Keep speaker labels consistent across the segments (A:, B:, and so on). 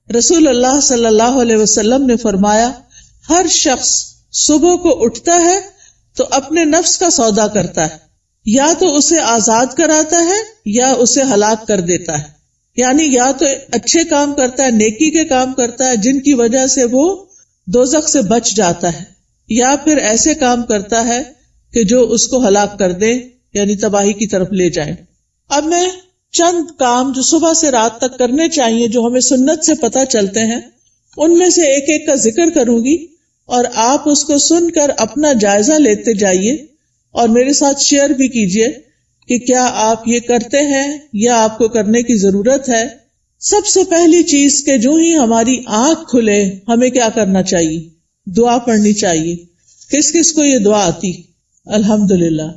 A: رسول اللہ صلی اللہ علیہ وسلم نے فرمایا ہر شخص صبح کو اٹھتا ہے تو اپنے نفس کا سودا کرتا ہے، یا تو اسے آزاد کراتا ہے یا اسے ہلاک کر دیتا ہے، یعنی یا تو اچھے کام کرتا ہے، نیکی کے کام کرتا ہے جن کی وجہ سے وہ دوزخ سے بچ جاتا ہے، یا پھر ایسے کام کرتا ہے کہ جو اس کو ہلاک کر دے، یعنی تباہی کی طرف لے جائیں۔ اب میں چند کام جو صبح سے رات تک کرنے چاہیے جو ہمیں سنت سے پتہ چلتے ہیں ان میں سے ایک ایک کا ذکر کروں گی، اور آپ اس کو سن کر اپنا جائزہ لیتے جائیے اور میرے ساتھ شیئر بھی کیجئے کہ کیا آپ یہ کرتے ہیں یا آپ کو کرنے کی ضرورت ہے۔ سب سے پہلی چیز کہ جو ہی ہماری آنکھ کھلے ہمیں کیا کرنا چاہیے؟ دعا پڑھنی چاہیے۔ کس کس کو یہ دعا آتی؟ الحمدللہ،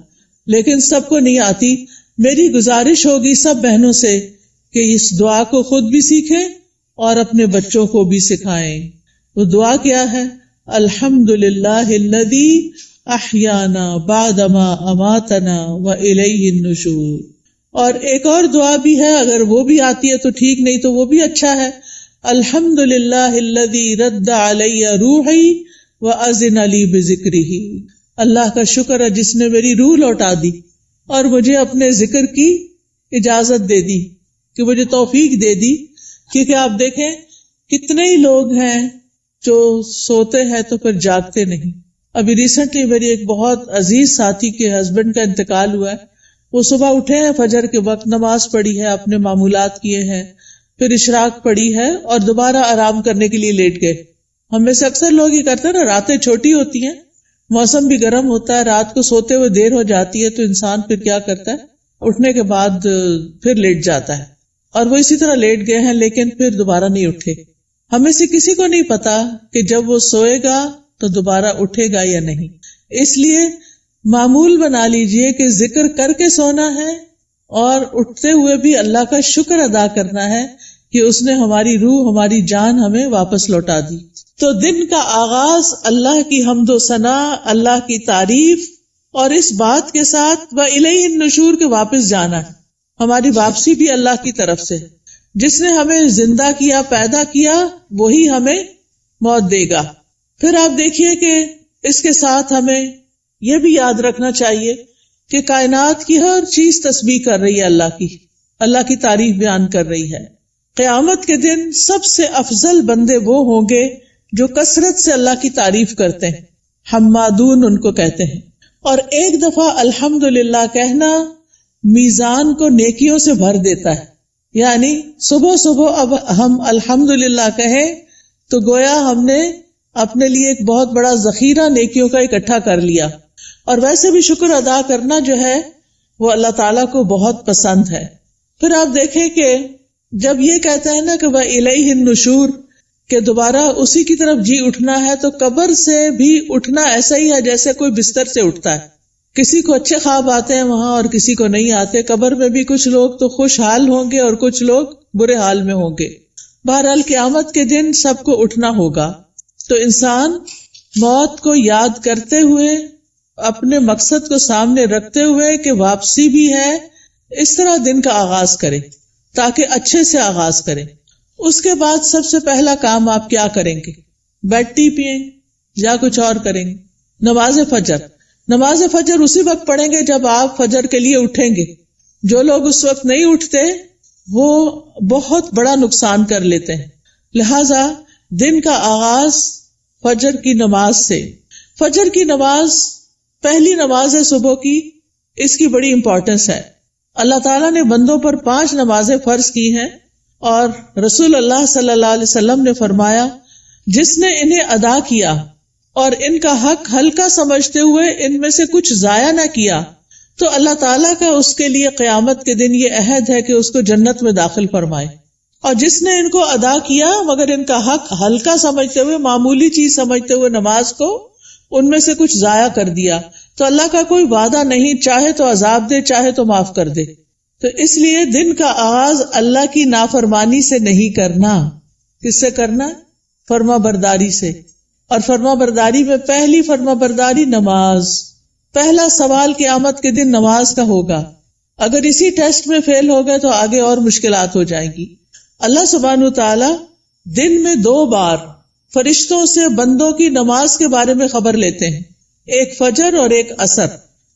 A: لیکن سب کو نہیں آتی۔ میری گزارش ہوگی سب بہنوں سے کہ اس دعا کو خود بھی سیکھیں اور اپنے بچوں کو بھی سکھائیں۔ وہ دعا کیا ہے؟ الحمدللہ الذی احیانا بعدما اماتنا والیہ النشور۔ اور ایک اور دعا بھی ہے، اگر وہ بھی آتی ہے تو ٹھیک، نہیں تو وہ بھی اچھا ہے۔ الحمدللہ الذی رد علی روحی واذن لی بذکرہ۔ اللہ کا شکر ہے جس نے میری روح لوٹا دی اور مجھے اپنے ذکر کی اجازت دے دی، کہ مجھے توفیق دے دی۔ کیونکہ آپ دیکھیں کتنے ہی لوگ ہیں جو سوتے ہیں تو پھر جاگتے نہیں۔ ابھی ریسنٹلی میری ایک بہت عزیز ساتھی کے ہسبینڈ کا انتقال ہوا ہے۔ وہ صبح اٹھے ہیں، فجر کے وقت نماز پڑھی ہے، اپنے معمولات کیے ہیں، پھر اشراق پڑھی ہے اور دوبارہ آرام کرنے کے لیے لیٹ گئے۔ ہم میں سے اکثر لوگ یہ کرتے ہیں نا، راتیں چھوٹی ہوتی ہیں، موسم بھی گرم ہوتا ہے، رات کو سوتے ہوئے دیر ہو جاتی ہے تو انسان پھر کیا کرتا ہے، اٹھنے کے بعد پھر لیٹ جاتا ہے، اور وہ اسی طرح لیٹ گئے ہیں لیکن پھر دوبارہ نہیں اٹھے۔ ہمیں سے کسی کو نہیں پتا کہ جب وہ سوئے گا تو دوبارہ اٹھے گا یا نہیں۔ اس لیے معمول بنا لیجئے کہ ذکر کر کے سونا ہے اور اٹھتے ہوئے بھی اللہ کا شکر ادا کرنا ہے کہ اس نے ہماری روح، ہماری جان ہمیں واپس لوٹا دی۔ تو دن کا آغاز اللہ کی حمد و ثنا، اللہ کی تعریف، اور اس بات کے ساتھ وَإِلَيْهِ النُّشُورُ کے واپس جانا ہے۔ ہماری واپسی بھی اللہ کی طرف سے۔ جس نے ہمیں زندہ کیا، پیدا کیا، وہی ہمیں موت دے گا۔ پھر آپ دیکھیے کہ اس کے ساتھ ہمیں یہ بھی یاد رکھنا چاہیے کہ کائنات کی ہر چیز تسبیح کر رہی ہے اللہ کی تعریف بیان کر رہی ہے۔ قیامت کے دن سب سے افضل بندے وہ ہوں گے جو کثرت سے اللہ کی تعریف کرتے ہیں، حمادون ان کو کہتے ہیں۔ اور ایک دفعہ الحمدللہ کہنا میزان کو نیکیوں سے بھر دیتا ہے، یعنی صبح صبح اب ہم الحمدللہ کہیں تو گویا ہم نے اپنے لیے ایک بہت بڑا ذخیرہ نیکیوں کا اکٹھا کر لیا۔ اور ویسے بھی شکر ادا کرنا جو ہے وہ اللہ تعالیٰ کو بہت پسند ہے۔ پھر آپ دیکھیں کہ جب یہ کہتا ہے نا کہ وَإِلَيْهِ النُّشُورُ، کہ دوبارہ اسی کی طرف جی اٹھنا ہے، تو قبر سے بھی اٹھنا ایسا ہی ہے جیسے کوئی بستر سے اٹھتا ہے۔ کسی کو اچھے خواب آتے ہیں وہاں اور کسی کو نہیں آتے۔ قبر میں بھی کچھ لوگ تو خوشحال ہوں گے اور کچھ لوگ برے حال میں ہوں گے۔ بہرحال قیامت کے دن سب کو اٹھنا ہوگا، تو انسان موت کو یاد کرتے ہوئے، اپنے مقصد کو سامنے رکھتے ہوئے کہ واپسی بھی ہے، اس طرح دن کا آغاز کرے تاکہ اچھے سے آغاز کرے۔ اس کے بعد سب سے پہلا کام آپ کیا کریں گے؟ بیڈ ٹی پئیں یا کچھ اور کریں گے؟ نماز فجر۔ نماز فجر اسی وقت پڑھیں گے جب آپ فجر کے لیے اٹھیں گے۔ جو لوگ اس وقت نہیں اٹھتے وہ بہت بڑا نقصان کر لیتے ہیں۔ لہذا دن کا آغاز فجر کی نماز سے۔ فجر کی نماز پہلی نماز ہے صبح کی، اس کی بڑی امپورٹنس ہے۔ اللہ تعالیٰ نے بندوں پر 5 نمازیں فرض کی ہیں، اور رسول اللہ صلی اللہ علیہ وسلم نے فرمایا جس نے انہیں ادا کیا اور ان کا حق ہلکا سمجھتے ہوئے ان میں سے کچھ ضائع نہ کیا تو اللہ تعالیٰ کا اس کے لیے قیامت کے دن یہ عہد ہے کہ اس کو جنت میں داخل فرمائے۔ اور جس نے ان کو ادا کیا مگر ان کا حق ہلکا سمجھتے ہوئے، معمولی چیز سمجھتے ہوئے نماز کو ان میں سے کچھ ضائع کر دیا، تو اللہ کا کوئی وعدہ نہیں، چاہے تو عذاب دے چاہے تو معاف کر دے۔ تو اس لیے دن کا آغاز اللہ کی نافرمانی سے نہیں کرنا۔ کس سے کرنا؟ فرما برداری سے۔ اور فرما برداری میں پہلی فرما برداری نماز۔ پہلا سوال قیامت کے دن نماز کا ہوگا۔ اگر اسی ٹیسٹ میں فیل ہو گئے تو آگے اور مشکلات ہو جائیں گی۔ اللہ سبحانہ تعالی دن میں 2 بار فرشتوں سے بندوں کی نماز کے بارے میں خبر لیتے ہیں، ایک فجر اور ایک عصر۔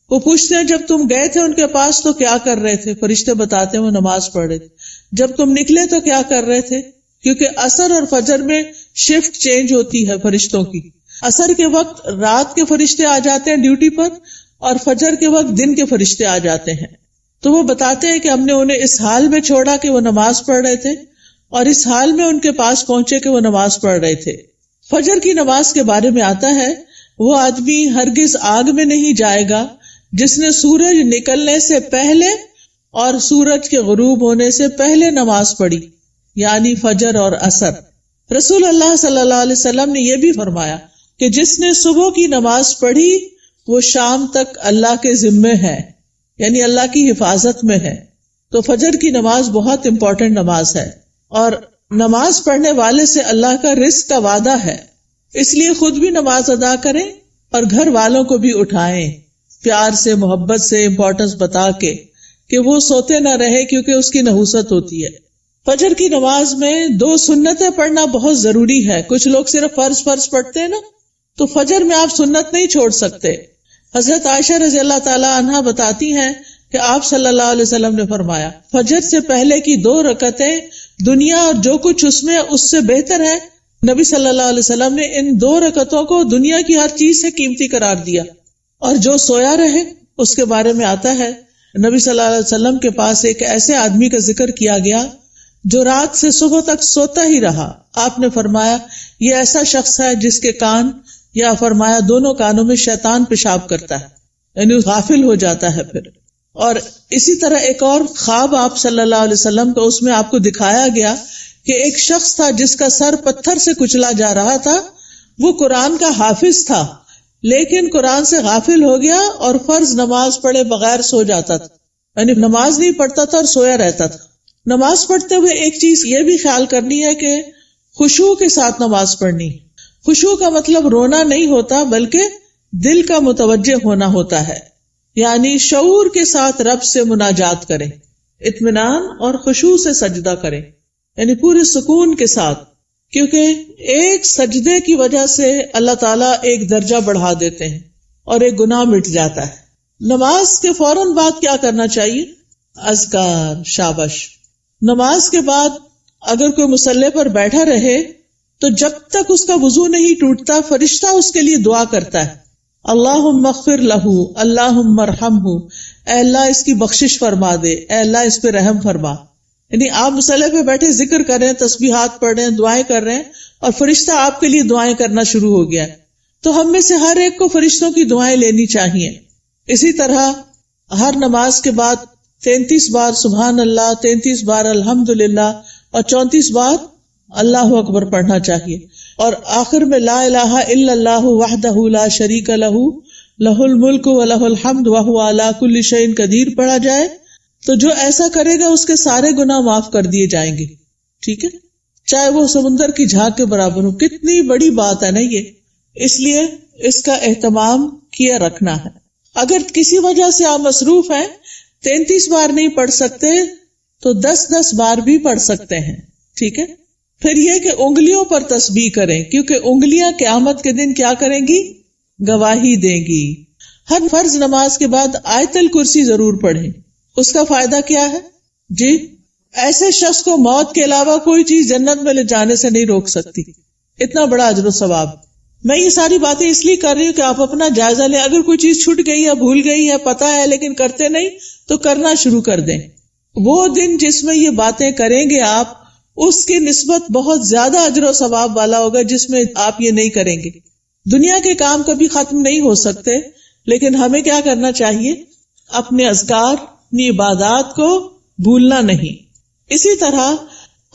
A: وہ پوچھتے ہیں جب تم گئے تھے ان کے پاس تو کیا کر رہے تھے؟ فرشتے بتاتے ہیں وہ نماز پڑھ رہے تھے۔ جب تم نکلے تو کیا کر رہے تھے؟ کیونکہ عصر اور فجر میں شفٹ چینج ہوتی ہے فرشتوں کی۔ عصر کے وقت رات کے فرشتے آ جاتے ہیں ڈیوٹی پر، اور فجر کے وقت دن کے فرشتے آ جاتے ہیں۔ تو وہ بتاتے ہیں کہ ہم نے انہیں اس حال میں چھوڑا کہ وہ نماز پڑھ رہے تھے، اور اس حال میں ان کے پاس پہنچے کہ وہ نماز پڑھ رہے تھے۔ فجر کی نماز کے بارے میں آتا ہے وہ آدمی ہرگز آگ میں نہیں جائے گا جس نے سورج نکلنے سے پہلے اور سورج کے غروب ہونے سے پہلے نماز پڑھی، یعنی فجر اور عصر۔ رسول اللہ صلی اللہ علیہ وسلم نے یہ بھی فرمایا کہ جس نے صبح کی نماز پڑھی وہ شام تک اللہ کے ذمے ہے، یعنی اللہ کی حفاظت میں ہے۔ تو فجر کی نماز بہت امپورٹنٹ نماز ہے، اور نماز پڑھنے والے سے اللہ کا رزق کا وعدہ ہے، اس لیے خود بھی نماز ادا کریں اور گھر والوں کو بھی اٹھائیں، پیار سے، محبت سے، امپورٹنس بتا کے کہ وہ سوتے نہ رہے، کیونکہ اس کی نحوست ہوتی ہے۔ فجر کی نماز میں 2 سنتیں پڑھنا بہت ضروری ہے۔ کچھ لوگ صرف فرض پڑھتے ہیں نا، تو فجر میں آپ سنت نہیں چھوڑ سکتے۔ حضرت عائشہ رضی اللہ تعالی عنہا بتاتی ہیں کہ آپ صلی اللہ علیہ وسلم نے فرمایا فجر سے پہلے کی 2 رکعتیں دنیا اور جو کچھ اس میں اس سے بہتر ہے۔ نبی صلی اللہ علیہ وسلم نے ان 2 رکعتوں کو دنیا کی ہر چیز سے قیمتی قرار دیا۔ اور جو سویا رہے اس کے بارے میں آتا ہے نبی صلی اللہ علیہ وسلم کے پاس ایک ایسے آدمی کا ذکر کیا گیا جو رات سے صبح تک سوتا ہی رہا۔ آپ نے فرمایا یہ ایسا شخص ہے جس کے کان، یا فرمایا دونوں کانوں میں شیطان پیشاب کرتا ہے، یعنی غافل ہو جاتا ہے پھر۔ اور اسی طرح ایک اور خواب آپ صلی اللہ علیہ وسلم کا، اس میں آپ کو دکھایا گیا کہ ایک شخص تھا جس کا سر پتھر سے کچلا جا رہا تھا۔ وہ قرآن کا حافظ تھا لیکن قرآن سے غافل ہو گیا اور فرض نماز پڑھے بغیر سو جاتا تھا، یعنی نماز نہیں پڑھتا تھا اور سویا رہتا تھا۔ نماز پڑھتے ہوئے ایک چیز یہ بھی خیال کرنی ہے کہ خشوع کے ساتھ نماز پڑھنی۔ خشوع کا مطلب رونا نہیں ہوتا بلکہ دل کا متوجہ ہونا ہوتا ہے، یعنی شعور کے ساتھ رب سے مناجات کریں، اطمینان اور خشوع سے سجدہ کریں، یعنی پورے سکون کے ساتھ، کیونکہ ایک سجدے کی وجہ سے اللہ تعالیٰ ایک درجہ بڑھا دیتے ہیں اور ایک گناہ مٹ جاتا ہے۔ نماز کے فوراً بعد کیا کرنا چاہیے؟ اذکار، شابش۔ نماز کے بعد اگر کوئی مصلی پر بیٹھا رہے تو جب تک اس کا وضو نہیں ٹوٹتا فرشتہ اس کے لیے دعا کرتا ہے، اللہم اغفر لہ، اللہم ارحمہ، اے اللہ اس کی بخشش فرما دے، اے اللہ اس پہ رحم فرما۔ یعنی آپ مصلی پہ بیٹھے ذکر کر رہے ہیں، تسبیحات پڑھ رہے ہیں، دعائیں کر رہے ہیں، اور فرشتہ آپ کے لیے دعائیں کرنا شروع ہو گیا ہے۔ تو ہم میں سے ہر ایک کو فرشتوں کی دعائیں لینی چاہیے۔ اسی طرح ہر نماز کے بعد 33 بار سبحان اللہ، 33 بار الحمدللہ اور 34 بار اللہ اکبر پڑھنا چاہیے، اور آخر میں لا الہ الا اللہ وحدہ لا شریک لہ لہ الملک و لہ الحمد وہو علی کل شیء قدیر پڑھا جائے تو جو ایسا کرے گا اس کے سارے گناہ معاف کر دیے جائیں گے۔ ٹھیک ہے، چاہے وہ سمندر کی جھاگ کے برابر ہو۔ کتنی بڑی بات ہے نا یہ، اس لیے اس کا اہتمام کیا رکھنا ہے۔ اگر کسی وجہ سے آپ مصروف ہیں، 33 بار نہیں پڑھ سکتے تو 10 بار بھی پڑھ سکتے ہیں۔ ٹھیک ہے، پھر یہ کہ انگلیوں پر تسبیح کریں، کیونکہ انگلیاں قیامت کے دن کیا کریں گی؟ گواہی دیں گی۔ ہر فرض نماز کے بعد آیت الکرسی ضرور پڑھیں۔ اس کا فائدہ کیا ہے؟ جی، ایسے شخص کو موت کے علاوہ کوئی چیز جنت میں لے جانے سے نہیں روک سکتی۔ اتنا بڑا اجر و ثواب۔ میں یہ ساری باتیں اس لیے کر رہی ہوں کہ آپ اپنا جائزہ لیں۔ اگر کوئی چیز چھوٹ گئی ہے، بھول گئی ہے، پتہ ہے لیکن کرتے نہیں، تو کرنا شروع کر دیں۔ وہ دن جس میں یہ باتیں کریں گے آپ، اس کی نسبت بہت زیادہ اجر و ثواب والا ہوگا جس میں آپ یہ نہیں کریں گے۔ دنیا کے کام کبھی ختم نہیں ہو سکتے، لیکن ہمیں کیا کرنا چاہیے؟ اپنے اذکار، اپنی عبادات کو بھولنا نہیں۔ اسی طرح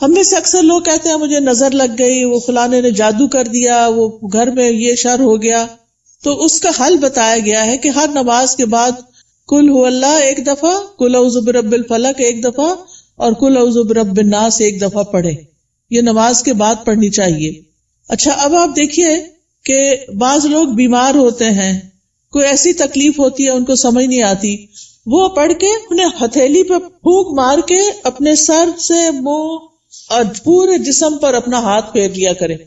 A: ہم میں سے اکثر لوگ کہتے ہیں مجھے نظر لگ گئی، وہ فلانے نے جادو کر دیا، وہ گھر میں یہ شر ہو گیا۔ تو اس کا حل بتایا گیا ہے کہ ہر نماز کے بعد قل هو اللہ 1 دفعہ، قل اعوذ برب الفلق 1 دفعہ اور قل اعوذ برب الناس 1 دفعہ پڑھیں۔ یہ نماز کے بعد پڑھنی چاہیے۔ اچھا، اب آپ دیکھیے کہ بعض لوگ بیمار ہوتے ہیں، کوئی ایسی تکلیف ہوتی ہے ان کو سمجھ نہیں آتی، وہ پڑھ کے اپنے ہتھیلی پہ پھونک مار کے اپنے سر سے، منہ اور پورے جسم پر اپنا ہاتھ پھیر لیا کریں.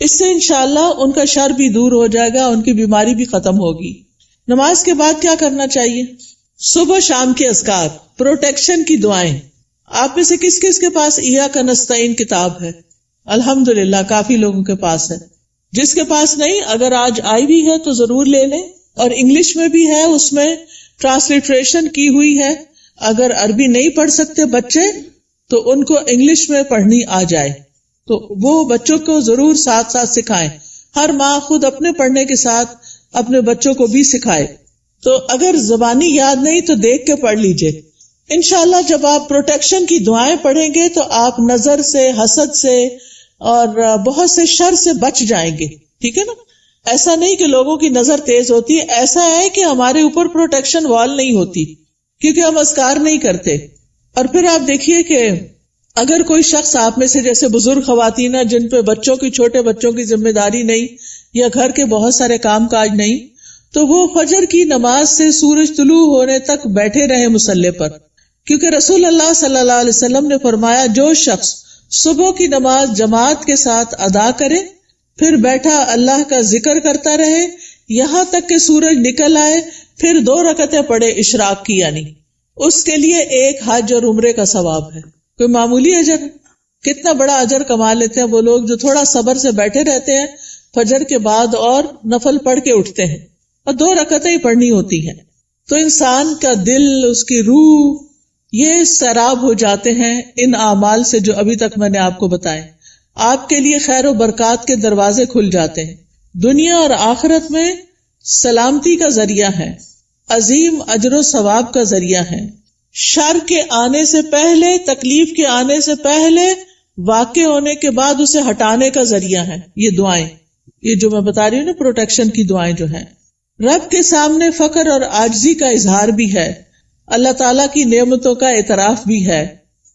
A: اس سے انشاءاللہ ان کا شر بھی دور ہو جائے گا، ان کی بیماری بھی ختم ہوگی. نماز کے بعد کیا کرنا چاہیے؟ صبح شام کے اذکار، پروٹیکشن کی دعائیں. آپ میں سے کس کس کے پاس ایاک نستعین کتاب ہے؟ الحمدللہ کافی لوگوں کے پاس ہے. جس کے پاس نہیں، اگر آج آئی بھی ہے تو ضرور لے لیں. اور انگلش میں بھی ہے، اس میں ٹرانسلیٹریشن کی ہوئی ہے. اگر عربی نہیں پڑھ سکتے بچے تو ان کو انگلش میں پڑھنی آ جائے تو وہ بچوں کو ضرور ساتھ ساتھ سکھائیں. ہر ماں خود اپنے پڑھنے کے ساتھ اپنے بچوں کو بھی سکھائے. تو اگر زبانی یاد نہیں تو دیکھ کے پڑھ لیجئے. انشاءاللہ جب آپ پروٹیکشن کی دعائیں پڑھیں گے تو آپ نظر سے، حسد سے اور بہت سے شر سے بچ جائیں گے. ٹھیک ہے نا؟ ایسا نہیں کہ لوگوں کی نظر تیز ہوتی ہے، ایسا ہے کہ ہمارے اوپر پروٹیکشن وال نہیں ہوتی کیونکہ ہم اذکار نہیں کرتے. اور پھر آپ دیکھیے کہ اگر کوئی شخص آپ میں سے جیسے بزرگ خواتین ہیں جن پہ بچوں کی، چھوٹے بچوں کی ذمہ داری نہیں یا گھر کے بہت سارے کام کاج نہیں، تو وہ فجر کی نماز سے سورج طلوع ہونے تک بیٹھے رہے مصلی پر. کیونکہ رسول اللہ صلی اللہ علیہ وسلم نے فرمایا جو شخص صبح کی نماز جماعت کے ساتھ ادا کرے پھر بیٹھا اللہ کا ذکر کرتا رہے یہاں تک کہ سورج نکل آئے، پھر 2 رکعتیں پڑھے اشراق کی، یعنی اس کے لیے ایک حج اور عمرے کا ثواب ہے. کوئی معمولی اجر؟ کتنا بڑا اجر کما لیتے ہیں وہ لوگ جو تھوڑا صبر سے بیٹھے رہتے ہیں فجر کے بعد اور نفل پڑھ کے اٹھتے ہیں، اور 2 رکعتیں ہی پڑھنی ہوتی ہیں. تو انسان کا دل، اس کی روح، یہ سیراب ہو جاتے ہیں ان اعمال سے جو ابھی تک میں نے آپ کو بتائے. آپ کے لیے خیر و برکات کے دروازے کھل جاتے ہیں، دنیا اور آخرت میں سلامتی کا ذریعہ ہے، عظیم اجر و ثواب کا ذریعہ ہے، شر کے آنے سے پہلے، تکلیف کے آنے سے پہلے، واقع ہونے کے بعد اسے ہٹانے کا ذریعہ ہے. یہ دعائیں، یہ جو میں بتا رہی ہوں نا پروٹیکشن کی دعائیں جو ہیں، رب کے سامنے فقر اور عاجزی کا اظہار بھی ہے، اللہ تعالیٰ کی نعمتوں کا اعتراف بھی ہے.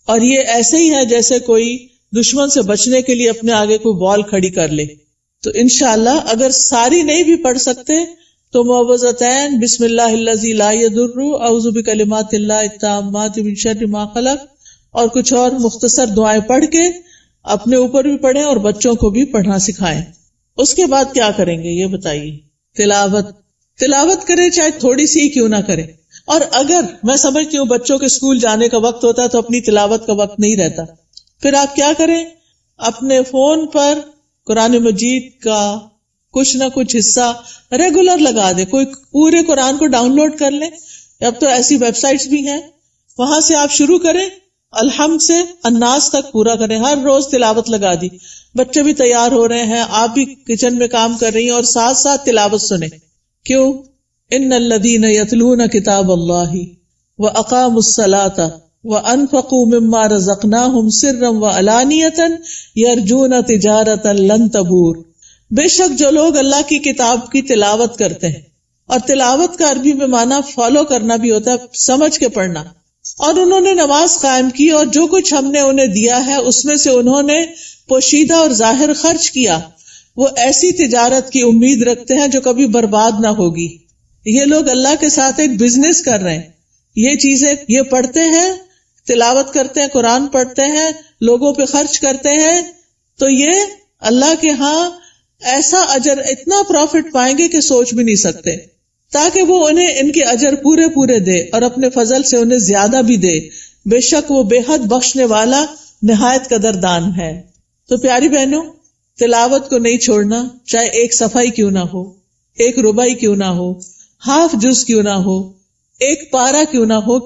A: اور یہ ایسے ہی ہے جیسے کوئی دشمن سے بچنے کے لیے اپنے آگے کوئی وال کھڑی کر لے. تو انشاءاللہ اگر ساری نہیں بھی پڑھ سکتے تو معوذتین، بسم اللہ الذی لا یضر، اعوذ بکلمات اللہ التامات من شر ما خلق، اور کچھ اور مختصر دعائیں پڑھ کے اپنے اوپر بھی پڑھیں اور بچوں کو بھی پڑھنا سکھائیں. اس کے بعد کیا کریں گے یہ بتائیے؟ تلاوت کریں، چاہے تھوڑی سی کیوں نہ کریں. اور اگر میں سمجھتی ہوں بچوں کے اسکول جانے کا وقت ہوتا ہے تو اپنی تلاوت کا وقت نہیں رہتا، پھر آپ کیا کریں؟ اپنے فون پر قرآن مجید کا کچھ نہ کچھ حصہ ریگولر لگا دیں. کوئی پورے قرآن کو ڈاؤن لوڈ کر لیں، اب تو ایسی ویب سائٹس بھی ہیں، وہاں سے آپ شروع کریں، الحمد سے الناس تک پورا کریں. ہر روز تلاوت لگا دی. بچے بھی تیار ہو رہے ہیں، آپ بھی کچن میں کام کر رہی ہیں اور ساتھ ساتھ تلاوت سنیں. کیوں؟ ان الذین یتلون کتاب اللہ واقاموا الصلاۃ وانفقوا مما رزقناہم سرا وعلانیۃ یرجون تجارۃ لن تبور. بے شک جو لوگ اللہ کی کتاب کی تلاوت کرتے ہیں، اور تلاوت کا عربی میں معنی فالو کرنا بھی ہوتا ہے، سمجھ کے پڑھنا، اور انہوں نے نماز قائم کی اور جو کچھ ہم نے انہیں دیا ہے اس میں سے انہوں نے پوشیدہ اور ظاہر خرچ کیا، وہ ایسی تجارت کی امید رکھتے ہیں جو کبھی برباد نہ ہوگی. یہ لوگ اللہ کے ساتھ ایک بزنس کر رہے ہیں. یہ چیزیں یہ پڑھتے ہیں، تلاوت کرتے ہیں، قرآن پڑھتے ہیں، لوگوں پہ خرچ کرتے ہیں، تو یہ اللہ کے ہاں ایسا اجر، اتنا پروفٹ پائیں گے کہ سوچ بھی نہیں سکتے، تاکہ وہ انہیں ان کے اجر پورے پورے دے اور اپنے فضل سے انہیں زیادہ بھی دے. بے شک وہ بے حد بخشنے والا نہایت قدردان ہے. تو پیاری بہنوں، تلاوت کو نہیں چھوڑنا، چاہے ایک صفحہ ہی کیوں نہ ہو، ایک ربع ہی کیوں نہ ہو، ہاف جز کیوں نہ ہو، ایک پارہ کیوں نہ ہو.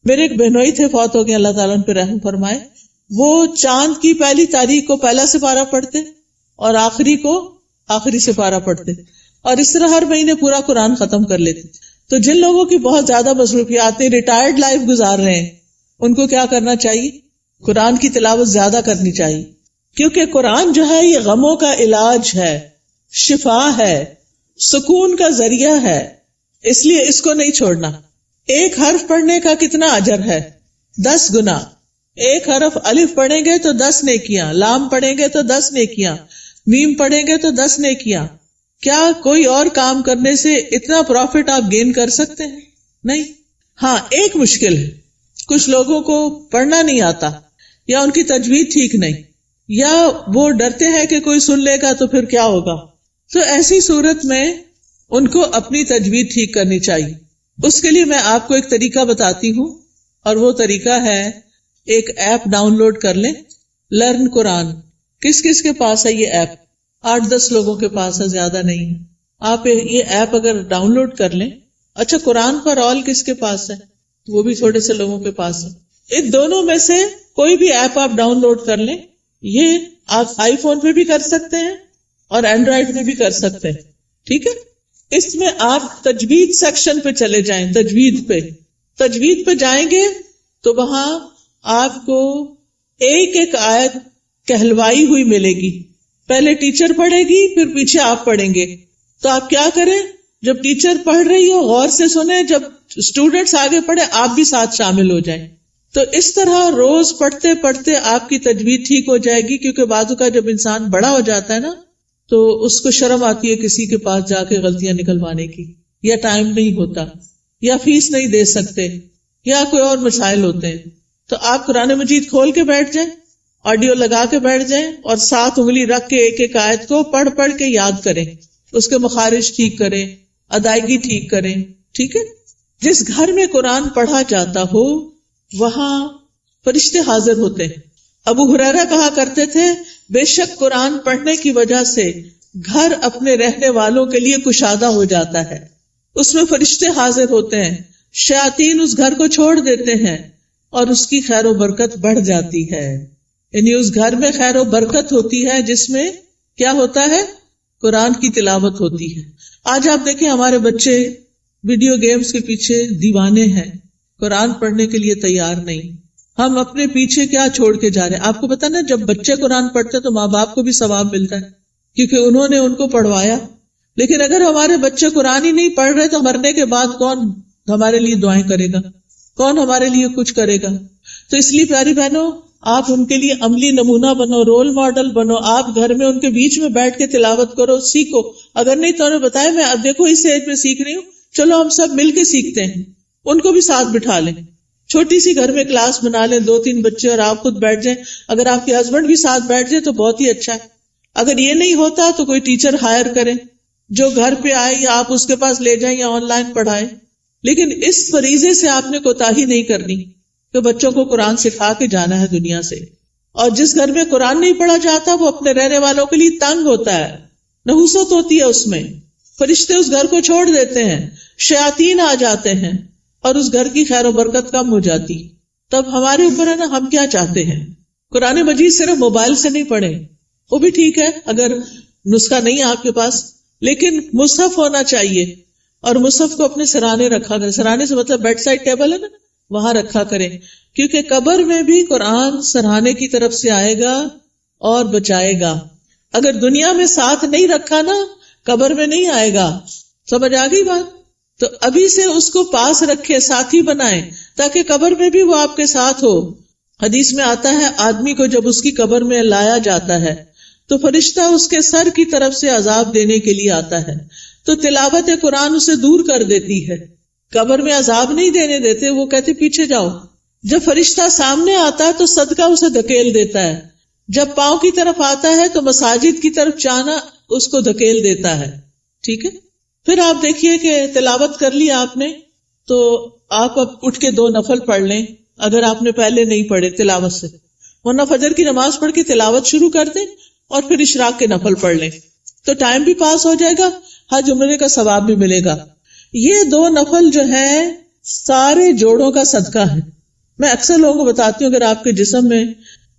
A: میرے ایک بہنوئی تھے، فوت ہو گئے، اللہ تعالیٰ ان پہ رحم فرمائے. وہ چاند کی پہلی تاریخ کو پہلا سپارہ پڑھتے اور آخری کو آخری سپارہ پڑھتے، اور اس طرح ہر مہینے پورا قرآن ختم کر لیتے. تو جن لوگوں کی بہت زیادہ مصروفیات ہیں، ریٹائرڈ لائف گزار رہے ہیں، ان کو کیا کرنا چاہیے؟ قرآن کی تلاوت زیادہ کرنی چاہیے، کیونکہ قرآن جو ہے یہ غموں کا علاج ہے، شفا ہے، سکون کا ذریعہ ہے، اس لیے اس کو نہیں چھوڑنا. ایک حرف پڑھنے کا کتنا اجر ہے؟ 10 گنا. ایک حرف الف پڑھیں گے تو 10 نیکیاں، لام پڑھیں گے تو 10 نیکیاں، میم پڑھیں گے تو 10 نیکیاں. کیا کوئی اور کام کرنے سے اتنا پروفٹ آپ گین کر سکتے ہیں؟ نہیں. ہاں ایک مشکل ہے، کچھ لوگوں کو پڑھنا نہیں آتا، یا ان کی تجوید ٹھیک نہیں، یا وہ ڈرتے ہیں کہ کوئی سن لے گا تو پھر کیا ہوگا. تو ایسی صورت میں ان کو اپنی تجوید ٹھیک کرنی چاہیے. اس کے لیے میں آپ کو ایک طریقہ بتاتی ہوں، اور وہ طریقہ ہے ایک ایپ ڈاؤن لوڈ کر لیں، لرن قرآن. کس کس کے پاس ہے یہ ایپ؟ 8-10 لوگوں کے پاس ہے، زیادہ نہیں ہے. آپ یہ ایپ اگر ڈاؤن لوڈ کر لیں. اچھا، قرآن پر آل کس کے پاس ہے؟ وہ بھی تھوڑے سے لوگوں کے پاس ہے. ان دونوں میں سے کوئی بھی ایپ آپ ڈاؤن لوڈ کر لیں. یہ آپ آئی فون پہ بھی کر سکتے ہیں اور اینڈرائڈ پہ بھی کر سکتے ہیں. ٹھیک ہے، اس میں آپ تجوید سیکشن پہ چلے جائیں. تجوید پہ جائیں گے تو وہاں آپ کو ایک ایک آیت کہلوائی ہوئی ملے گی. پہلے ٹیچر پڑھے گی، پھر پیچھے آپ پڑھیں گے. تو آپ کیا کریں، جب ٹیچر پڑھ رہی ہو غور سے سنیں، جب اسٹوڈنٹس آگے پڑھے آپ بھی ساتھ شامل ہو جائیں. تو اس طرح روز پڑھتے پڑھتے آپ کی تجوید ٹھیک ہو جائے گی. کیونکہ بعض کا جب انسان بڑا ہو جاتا ہے نا، تو اس کو شرم آتی ہے کسی کے پاس جا کے غلطیاں نکلوانے کی، یا ٹائم نہیں ہوتا، یا فیس نہیں دے سکتے، یا کوئی اور مسائل ہوتے ہیں. تو آپ قرآن مجید کھول کے بیٹھ جائیں، آڈیو لگا کے بیٹھ جائیں، اور 7 انگلی رکھ کے ایک ایک آیت کو پڑھ پڑھ کے یاد کریں. اس کے مخارج ٹھیک کریں، ادائیگی ٹھیک کریں. ٹھیک ہے، جس گھر میں قرآن پڑھا جاتا ہو وہاں فرشتے حاضر ہوتے ہیں. ابو ہریرہ کہا کرتے تھے، بے شک قرآن پڑھنے کی وجہ سے گھر اپنے رہنے والوں کے لیے کشادہ ہو جاتا ہے. اس میں فرشتے حاضر ہوتے ہیں، شیاطین اس گھر کو چھوڑ دیتے ہیں اور اس کی خیر و برکت بڑھ جاتی ہے. یعنی اس گھر میں خیر و برکت ہوتی ہے جس میں کیا ہوتا ہے، قرآن کی تلاوت ہوتی ہے. آج آپ دیکھیں ہمارے بچے ویڈیو گیمز کے پیچھے دیوانے ہیں، قرآن پڑھنے کے لیے تیار نہیں. ہم اپنے پیچھے کیا چھوڑ کے جا رہے ہیں؟ آپ کو پتا نا، جب بچے قرآن پڑھتے تو ماں باپ کو بھی ثواب ملتا ہے کیونکہ انہوں نے ان کو پڑھوایا. لیکن اگر ہمارے بچے قرآن ہی نہیں پڑھ رہے تو مرنے کے بعد کون ہمارے لیے دعائیں کرے گا، کون ہمارے لیے کچھ کرے گا؟ تو اس لیے پیاری بہنوں، آپ ان کے لیے عملی نمونہ بنو، رول ماڈل بنو. آپ گھر میں ان کے بیچ میں بیٹھ کے تلاوت کرو، سیکھو. اگر نہیں تو انہیں بتائے، میں اب دیکھو اس ایج میں سیکھ رہی ہوں، چلو ہم سب مل کے سیکھتے ہیں. ان کو بھی ساتھ بٹھا لیں، چھوٹی سی گھر میں کلاس بنا لیں، 2-3 بچے اور آپ خود بیٹھ جائیں. اگر آپ کے ہسبینڈ بھی ساتھ بیٹھ جائے تو بہت ہی اچھا ہے. اگر یہ نہیں ہوتا تو کوئی ٹیچر ہائر کریں جو گھر پہ آئے، یا آپ اس کے پاس لے جائیں یا آن لائن پڑھائیں. لیکن اس فریضے سے آپ نے کوتاہی نہیں کرنی کہ بچوں کو قرآن سکھا کے جانا ہے دنیا سے. اور جس گھر میں قرآن نہیں پڑھا جاتا وہ اپنے رہنے والوں کے لیے تنگ ہوتا ہے، نحوست ہوتی ہے اس میں. فرشتے اس گھر کو چھوڑ دیتے ہیں، شیاطین آ جاتے ہیں اور اس گھر کی خیر و برکت کم ہو جاتی. تب ہمارے اوپر ہے نا، ہم کیا چاہتے ہیں. قرآن مجید صرف موبائل سے نہیں پڑھیں، وہ بھی ٹھیک ہے اگر نسخہ نہیں ہے آپ کے پاس، لیکن مصحف ہونا چاہیے. اور مصحف کو اپنے سرانے رکھا کریں. سرانے سے مطلب بیڈ سائڈ ٹیبل ہے نا، وہاں رکھا کریں. کیونکہ قبر میں بھی قرآن سرانے کی طرف سے آئے گا اور بچائے گا. اگر دنیا میں ساتھ نہیں رکھا نا، قبر میں نہیں آئے گا. سمجھ آ گئی بات؟ تو ابھی سے اس کو پاس رکھے، ساتھی بنائیں تاکہ قبر میں بھی وہ آپ کے ساتھ ہو. حدیث میں آتا ہے، آدمی کو جب اس کی قبر میں لایا جاتا ہے تو فرشتہ اس کے سر کی طرف سے عذاب دینے کے لیے آتا ہے. تو تلاوت قرآن اسے دور کر دیتی ہے. قبر میں عذاب نہیں دینے دیتے، وہ کہتے پیچھے جاؤ. جب فرشتہ سامنے آتا ہے تو صدقہ اسے دھکیل دیتا ہے. جب پاؤں کی طرف آتا ہے تو مساجد کی طرف جانا اس کو دھکیل دیتا ہے. ٹھیک ہے، پھر آپ دیکھیے کہ تلاوت کر لی آپ نے، تو آپ اب اٹھ کے 2 نفل پڑھ لیں اگر آپ نے پہلے نہیں پڑھے تلاوت سے. ورنہ فجر کی نماز پڑھ کے تلاوت شروع کر دیں اور پھر اشراق کے نفل پڑھ لیں، تو ٹائم بھی پاس ہو جائے گا، حج عمرے کا ثواب بھی ملے گا. یہ 2 نفل جو ہیں سارے جوڑوں کا صدقہ ہے. میں اکثر لوگوں کو بتاتی ہوں، اگر آپ کے جسم میں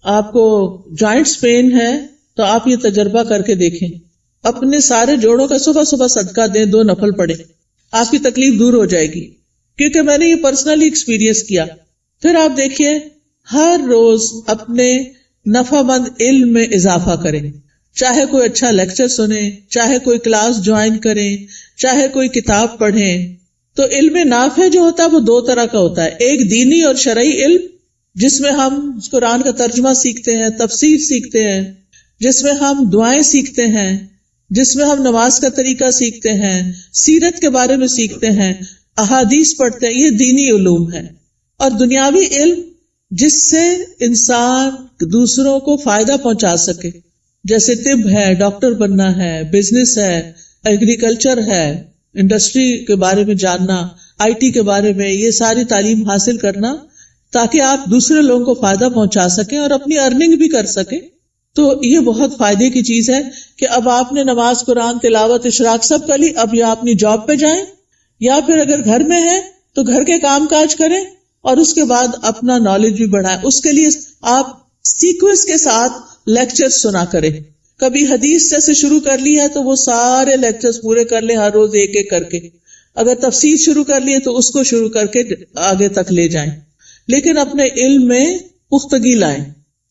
A: آپ کو جوائنٹس پین ہے تو آپ یہ تجربہ کر کے دیکھیں، اپنے سارے جوڑوں کا صبح صبح صدقہ دیں، 2 نفل پڑھیں، آپ کی تکلیف دور ہو جائے گی. کیونکہ میں نے یہ پرسنلی ایکسپیرینس کیا. پھر آپ دیکھیے، ہر روز اپنے نفع مند علم میں اضافہ کریں. چاہے کوئی اچھا لیکچر سنیں، چاہے کوئی کلاس جوائن کریں، چاہے کوئی کتاب پڑھیں. تو علم نافع جو ہوتا ہے وہ 2 طرح کا ہوتا ہے. ایک دینی اور شرعی علم، جس میں ہم قرآن کا ترجمہ سیکھتے ہیں، تفسیر سیکھتے ہیں، جس میں ہم دعائیں سیکھتے ہیں، جس میں ہم نماز کا طریقہ سیکھتے ہیں، سیرت کے بارے میں سیکھتے ہیں، احادیث پڑھتے ہیں. یہ دینی علوم ہے. اور دنیاوی علم جس سے انسان دوسروں کو فائدہ پہنچا سکے، جیسے طب ہے، ڈاکٹر بننا ہے، بزنس ہے، ایگریکلچر ہے، انڈسٹری کے بارے میں جاننا، آئی ٹی کے بارے میں، یہ ساری تعلیم حاصل کرنا تاکہ آپ دوسرے لوگوں کو فائدہ پہنچا سکیں اور اپنی ارننگ بھی کر سکیں. تو یہ بہت فائدے کی چیز ہے کہ اب آپ نے نماز، قرآن تلاوت، اشراق سب کر لی، اب یا اپنی جاب پہ جائیں یا پھر اگر گھر میں ہیں تو گھر کے کام کاج کریں اور اس کے بعد اپنا نالج بھی بڑھائیں. اس کے لیے آپ سیکوینس کے ساتھ لیکچر سنا کریں. کبھی حدیث سے شروع کر لی ہے تو وہ سارے لیکچرز پورے کر لیں، ہر روز ایک ایک کر کے. اگر تفسیر شروع کر لی ہے تو اس کو شروع کر کے آگے تک لے جائیں، لیکن اپنے علم میں پختگی لائیں.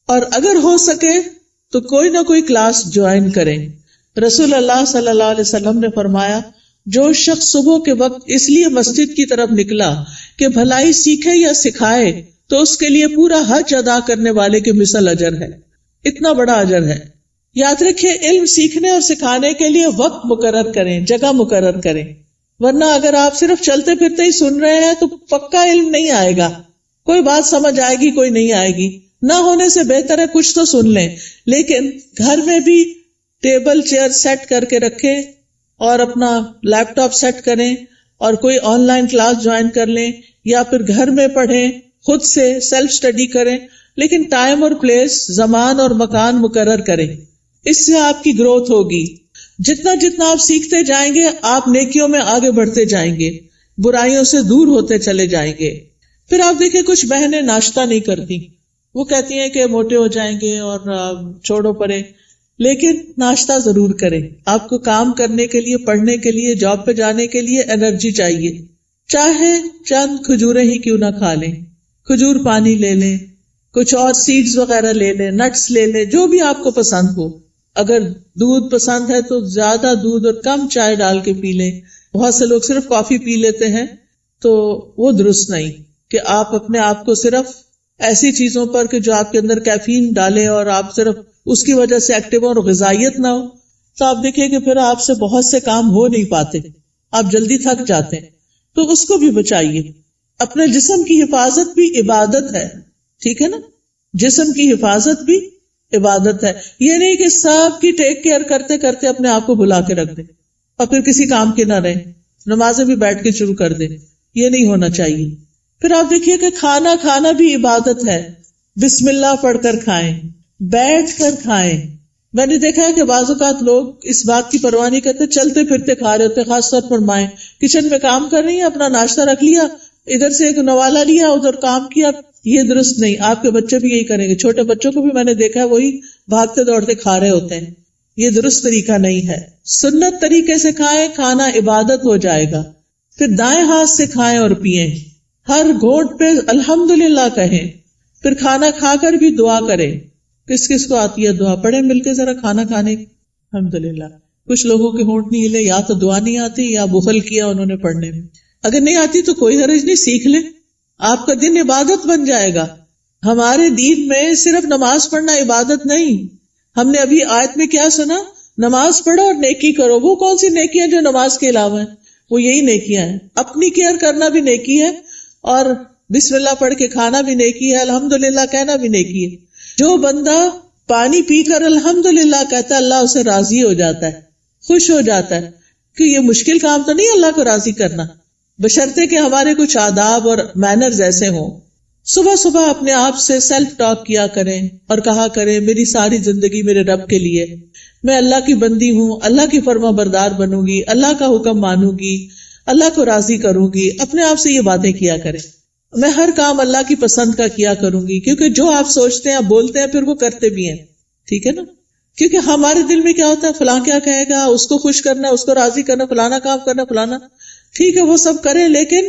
A: اور اگر ہو سکے تو کوئی نہ کوئی کلاس جوائن کریں. رسول اللہ صلی اللہ علیہ وسلم نے فرمایا، جو شخص صبح کے وقت اس لیے مسجد کی طرف نکلا کہ بھلائی سیکھے یا سکھائے تو اس کے لیے پورا حج ادا کرنے والے کے مثل اجر ہے. اتنا بڑا اجر ہے. یاد رکھیں، علم سیکھنے اور سکھانے کے لیے وقت مقرر کریں، جگہ مقرر کریں، ورنہ اگر آپ صرف چلتے پھرتے ہی سن رہے ہیں تو پکا علم نہیں آئے گا. کوئی بات سمجھ آئے گی، کوئی نہیں آئے گی. نہ ہونے سے بہتر ہے کچھ تو سن لیں، لیکن گھر میں بھی ٹیبل چیئر سیٹ کر کے رکھیں اور اپنا لیپ ٹاپ سیٹ کریں اور کوئی آن لائن کلاس جوائن کر لیں یا پھر گھر میں پڑھیں، خود سے سیلف اسٹڈی کریں، لیکن ٹائم اور پلیس، زمان اور مکان مقرر کریں. اس سے آپ کی گروتھ ہوگی. جتنا جتنا آپ سیکھتے جائیں گے آپ نیکیوں میں آگے بڑھتے جائیں گے، برائیوں سے دور ہوتے چلے جائیں گے. پھر آپ دیکھیں کچھ بہنیں ناشتہ نہیں کرتی، وہ کہتی ہیں کہ موٹے ہو جائیں گے اور چھوڑو پرے، لیکن ناشتہ ضرور کریں. آپ کو کام کرنے کے لیے، پڑھنے کے لیے، جاب پہ جانے کے لیے انرجی چاہیے. چاہے چند کھجوریں ہی کیوں نہ کھا لیں، کھجور پانی لے لیں، کچھ اور سیڈز وغیرہ لے لیں، نٹس لے لیں، جو بھی آپ کو پسند ہو. اگر دودھ پسند ہے تو زیادہ دودھ اور کم چائے ڈال کے پی لیں. بہت سے لوگ صرف کافی پی لیتے ہیں، تو وہ درست نہیں کہ آپ اپنے آپ کو صرف ایسی چیزوں پر کہ جو آپ کے اندر کیفین ڈالے اور آپ صرف اس کی وجہ سے ایکٹیو اور غذائیت نہ ہو، تو آپ دیکھیں کہ پھر آپ سے بہت سے کام ہو نہیں پاتے، آپ جلدی تھک جاتے ہیں. تو اس کو بھی بچائیے. اپنے جسم کی حفاظت بھی عبادت ہے، ٹھیک ہے نا؟ جسم کی حفاظت بھی عبادت ہے. یہ نہیں کہ سب کی ٹیک کیئر کرتے کرتے اپنے آپ کو بھلا کے رکھ دیں اور پھر کسی کام کے نہ رہیں، نمازیں بھی بیٹھ کے شروع کر دیں. یہ نہیں ہونا چاہیے. پھر آپ دیکھیے کہ کھانا بھی عبادت ہے. بسم اللہ پڑھ کر کھائیں، بیٹھ کر کھائیں. میں نے دیکھا ہے کہ بعض اوقات لوگ اس بات کی پرواہ نہیں کرتے، چلتے پھرتے کھا رہے ہوتے. خاص طور پر مائیں کچن میں کام کر رہی ہیں، اپنا ناشتہ رکھ لیا، ادھر سے ایک نوالا لیا، ادھر کام کیا. یہ درست نہیں. آپ کے بچے بھی یہی کریں گے. چھوٹے بچوں کو بھی میں نے دیکھا ہے وہی بھاگتے دوڑتے کھا رہے ہوتے ہیں. یہ درست طریقہ نہیں ہے. سنت طریقے سے کھائیں، کھانا عبادت ہو جائے گا. پھر دائیں ہاتھ سے کھائیں اور پیئیں. ہر گھونٹ پہ الحمدللہ کہیں. پھر کھانا کھا کر بھی دعا کریں. کس کس کو آتی ہے دعا؟ پڑھیں مل کے ذرا کھانا کھانے کی. الحمدللہ. کچھ لوگوں کے ہونٹ نہیں ہلے، یا تو دعا نہیں آتی یا بخل کیا انہوں نے پڑھنے میں. اگر نہیں آتی تو کوئی حرج نہیں، سیکھ لیں، آپ کا دن عبادت بن جائے گا. ہمارے دین میں صرف نماز پڑھنا عبادت نہیں. ہم نے ابھی آیت میں کیا سنا؟ نماز پڑھو اور نیکی کرو. وہ کون سی نیکی ہیں جو نماز کے علاوہ ہیں؟ وہ یہی نیکیاں ہیں. اپنی کیئر کرنا بھی نیکی ہے اور بسم اللہ پڑھ کے کھانا بھی نیکی ہے، الحمدللہ کہنا بھی نیکی ہے. جو بندہ پانی پی کر الحمدللہ کہتا ہے اللہ اسے راضی ہو جاتا ہے، خوش ہو جاتا ہے. کہ یہ مشکل کام تو نہیں اللہ کو راضی کرنا، بشرطے کہ ہمارے کچھ آداب اور مینرز ایسے ہوں. صبح صبح اپنے آپ سے سیلف ٹاک کیا کریں اور کہا کریں میری ساری زندگی میرے رب کے لیے، میں اللہ کی بندی ہوں، اللہ کی فرما بردار بنوں گی، اللہ کا حکم مانوں گی، اللہ کو راضی کروں گی. اپنے آپ سے یہ باتیں کیا کریں. میں ہر کام اللہ کی پسند کا کیا کروں گی، کیونکہ جو آپ سوچتے ہیں آپ بولتے ہیں پھر وہ کرتے بھی ہیں. ٹھیک ہے نا؟ کیونکہ ہمارے دل میں کیا ہوتا ہے، فلاں کیا کہے گا، اس کو خوش کرنا، اس کو راضی کرنا، فلانا کام کرنا، فلانا. ٹھیک ہے وہ سب کریں لیکن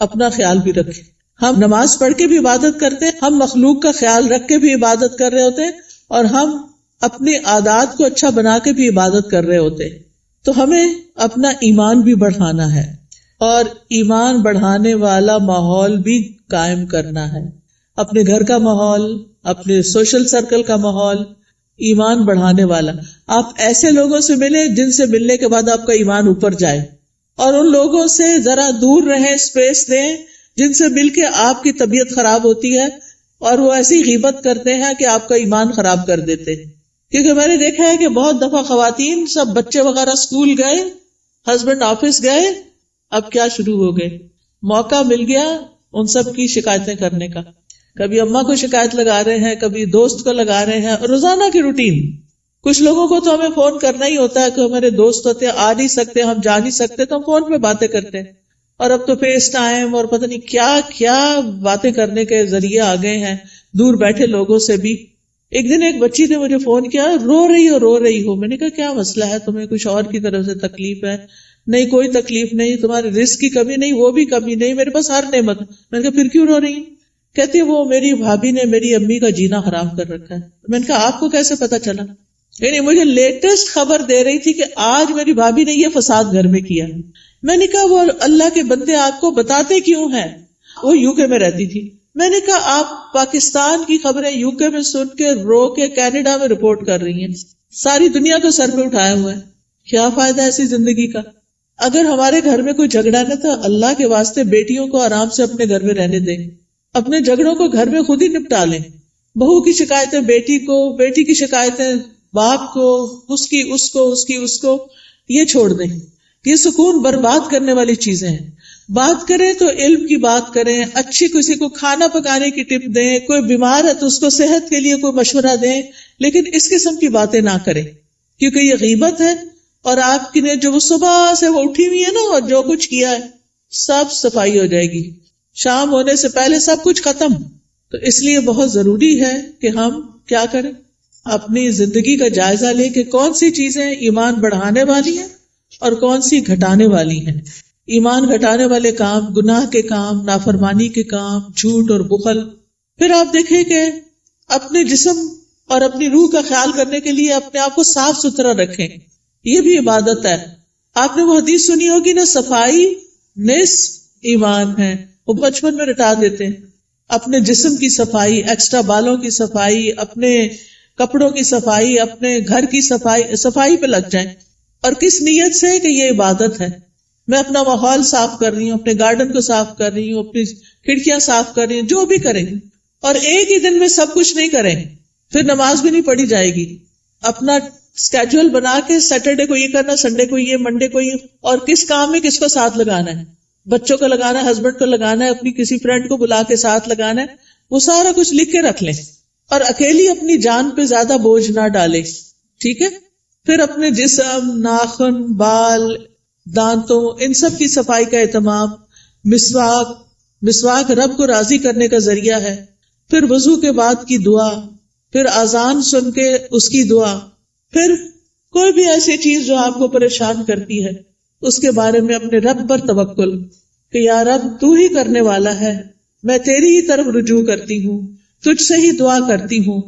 A: اپنا خیال بھی رکھیں. ہم نماز پڑھ کے بھی عبادت کرتے ہیں، ہم مخلوق کا خیال رکھ کے بھی عبادت کر رہے ہوتے ہیں، اور ہم اپنے عادات کو اچھا بنا کے بھی عبادت کر رہے ہوتے ہیں. تو ہمیں اپنا ایمان بھی بڑھانا ہے اور ایمان بڑھانے والا ماحول بھی قائم کرنا ہے. اپنے گھر کا ماحول، اپنے سوشل سرکل کا ماحول ایمان بڑھانے والا. آپ ایسے لوگوں سے ملیں جن سے ملنے کے بعد آپ کا ایمان اوپر جائے، اور ان لوگوں سے ذرا دور رہیں، اسپیس دیں جن سے مل کے آپ کی طبیعت خراب ہوتی ہے، اور وہ ایسی غیبت کرتے ہیں کہ آپ کا ایمان خراب کر دیتے ہیں. کیونکہ میں نے دیکھا ہے کہ بہت دفعہ خواتین سب بچے وغیرہ اسکول گئے، ہسبینڈ آفس گئے، اب کیا شروع ہو گئے، موقع مل گیا ان سب کی شکایتیں کرنے کا. کبھی اماں کو شکایت لگا رہے ہیں، کبھی دوست کو لگا رہے ہیں، روزانہ کی روٹین. کچھ لوگوں کو تو ہمیں فون کرنا ہی ہوتا ہے کہ ہمارے دوست ہوتے ہیں، آ نہیں سکتے، ہم جا نہیں سکتے، تو ہم فون پہ باتیں کرتے ہیں. اور اب تو فیس ٹائم اور پتہ نہیں کیا کیا باتیں کرنے کے ذریعے آ گئے ہیں دور بیٹھے لوگوں سے بھی. ایک دن ایک بچی نے مجھے فون کیا، رو رہی ہو. میں نے کہا کیا مسئلہ ہے، تمہیں کچھ اور کی طرف سے تکلیف ہے؟ نہیں کوئی تکلیف نہیں، تمہارے رزق کی کمی نہیں، وہ بھی کمی نہیں، میرے پاس ہر نعمت. میں نے کہا پھر کیوں رو رہی؟ کہتی وہ میری بھابھی نے میری امی کا جینا حرام کر رکھا ہے. میں نے کہا آپ کو کیسے پتا چلا؟ یعنی مجھے لیٹسٹ خبر دے رہی تھی کہ آج میری بھابھی نے یہ فساد گھر میں کیا. میں نے کہا وہ اللہ کے بندے آپ کو بتاتے کیوں ہیں؟ وہ یو کے میں رہتی تھی. میں نے کہا آپ پاکستان کی خبریں یو کے میں سن کے رو کے کینیڈا میں رپورٹ کر رہی ہیں، ساری دنیا کو سر پہ اٹھایا ہوا ہے. کیا فائدہ ایسی زندگی کا؟ اگر ہمارے گھر میں کوئی جھگڑا نہ تو اللہ کے واسطے بیٹیوں کو آرام سے اپنے گھر میں رہنے دیں، اپنے جھگڑوں کو گھر میں خود ہی نپٹا لیں. بہو کی شکایتیں بیٹی کو، بیٹی کی شکایتیں باپ کو، اس کو یہ چھوڑ دیں. یہ سکون برباد کرنے والی چیزیں ہیں. بات کریں تو علم کی بات کریں، اچھی کسی کو کھانا پکانے کی ٹپ دیں، کوئی بیمار ہے تو اس کو صحت کے لیے کوئی مشورہ دیں، لیکن اس قسم کی باتیں نہ کریں کیونکہ یہ غیبت ہے. اور آپ کی نے جو صبح سے وہ اٹھی ہوئی ہے نا اور جو کچھ کیا ہے سب صفائی ہو جائے گی، شام ہونے سے پہلے سب کچھ ختم. تو اس لیے بہت ضروری ہے کہ ہم کیا کریں، اپنی زندگی کا جائزہ لیں کہ کون سی چیزیں ایمان بڑھانے والی ہیں اور کون سی گھٹانے والی ہیں. ایمان گھٹانے والے کام، گناہ کے کام، نافرمانی کے کام، جھوٹ اور بخل. پھر آپ دیکھیں کہ اپنے جسم اور اپنی روح کا خیال کرنے کے لیے اپنے آپ کو صاف ستھرا رکھیں، یہ بھی عبادت ہے. آپ نے وہ حدیث سنی ہوگی نا، صفائی نصف ایمان ہے، وہ بچپن میں رٹا دیتے ہیں. اپنے جسم کی صفائی، ایکسٹرا بالوں کی صفائی، اپنے کپڑوں کی صفائی، اپنے گھر کی صفائی پہ لگ جائیں. اور کس نیت سے کہ یہ عبادت ہے. میں اپنا ماحول صاف کر رہی ہوں، اپنے گارڈن کو صاف کر رہی ہوں، اپنی کھڑکیاں صاف کر رہی ہوں، جو بھی کریں. اور ایک ہی دن میں سب کچھ نہیں کریں، پھر نماز بھی نہیں پڑھی جائے گی. اپنا اسکیجول بنا کے سیٹرڈے کو یہ کرنا، سنڈے کو یہ، منڈے کو یہ، اور کس کام میں کس کو ساتھ لگانا ہے، بچوں کو لگانا ہے، ہسبینڈ کو لگانا ہے، اپنی کسی فرینڈ کو بلا کے ساتھ لگانا ہے، وہ سارا کچھ لکھ کے رکھ لیں. اور اکیلی اپنی جان پہ زیادہ بوجھ نہ ڈالیں، ٹھیک ہے. پھر اپنے جسم، ناخن، بال، دانتوں، ان سب کی صفائی کا اہتمام. مسواک رب کو راضی کرنے کا ذریعہ ہے. پھر وضو کے بعد کی دعا، پھر اذان سن کے اس کی دعا. پھر کوئی بھی ایسی چیز جو آپ کو پریشان کرتی ہے اس کے بارے میں اپنے رب پر توکل کہ یا رب تو ہی کرنے والا ہے، میں تیری ہی طرف رجوع کرتی ہوں، تجھ سے ہی دعا کرتی ہوں.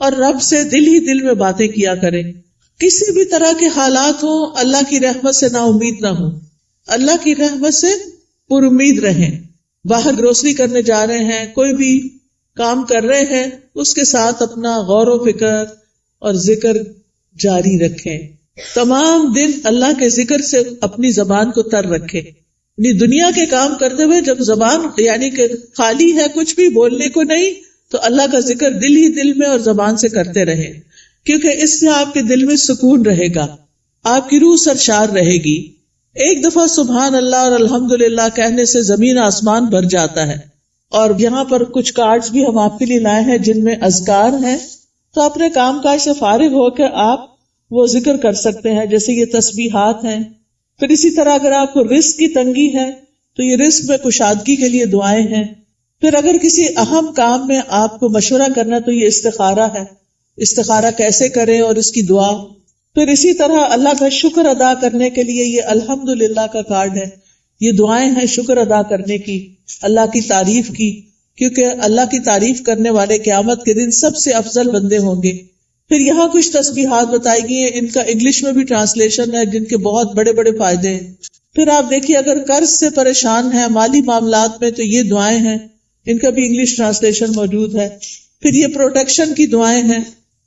A: اور رب سے دل ہی دل میں باتیں کیا کریں. کسی بھی طرح کے حالات ہوں، اللہ کی رحمت سے نا امید نہ ہوں، اللہ کی رحمت سے پر امید رہیں. باہر گروسری کرنے جا رہے ہیں، کوئی بھی کام کر رہے ہیں، اس کے ساتھ اپنا غور و فکر اور ذکر جاری رکھیں. تمام دن اللہ کے ذکر سے اپنی زبان کو تر رکھیں. یعنی دنیا کے کام کرتے ہوئے جب زبان یعنی کہ خالی ہے، کچھ بھی بولنے کو نہیں، تو اللہ کا ذکر دل ہی دل میں اور زبان سے کرتے رہیں، کیونکہ اس سے آپ کے دل میں سکون رہے گا، آپ کی روح سرشار رہے گی. ایک دفعہ سبحان اللہ اور الحمدللہ کہنے سے زمین آسمان بھر جاتا ہے. اور یہاں پر کچھ کارڈز بھی ہم آپ کے لیے لائے ہیں جن میں اذکار ہیں، تو اپنے کام کاج سے فارغ ہو کے آپ وہ ذکر کر سکتے ہیں، جیسے یہ تسبیحات ہیں. پھر اسی طرح اگر آپ کو رزق کی تنگی ہے تو یہ رزق میں کشادگی کے لیے دعائیں ہیں. پھر اگر کسی اہم کام میں آپ کو مشورہ کرنا تو یہ استخارہ ہے، استخارہ کیسے کریں اور اس کی دعا. پھر اسی طرح اللہ کا شکر ادا کرنے کے لیے یہ الحمدللہ کا کارڈ ہے، یہ دعائیں ہیں شکر ادا کرنے کی، اللہ کی تعریف کی، کیونکہ اللہ کی تعریف کرنے والے قیامت کے دن سب سے افضل بندے ہوں گے. پھر یہاں کچھ تسبیحات بتائی گئی ہیں، ان کا انگلش میں بھی ٹرانسلیشن ہے جن کے بہت بڑے بڑے فائدے ہیں. پھر آپ دیکھیے اگر قرض سے پریشان ہیں، مالی معاملات میں، تو یہ دعائیں ہیں، ان کا بھی انگلش ٹرانسلیشن موجود ہے. پھر یہ پروٹیکشن کی دعائیں ہیں.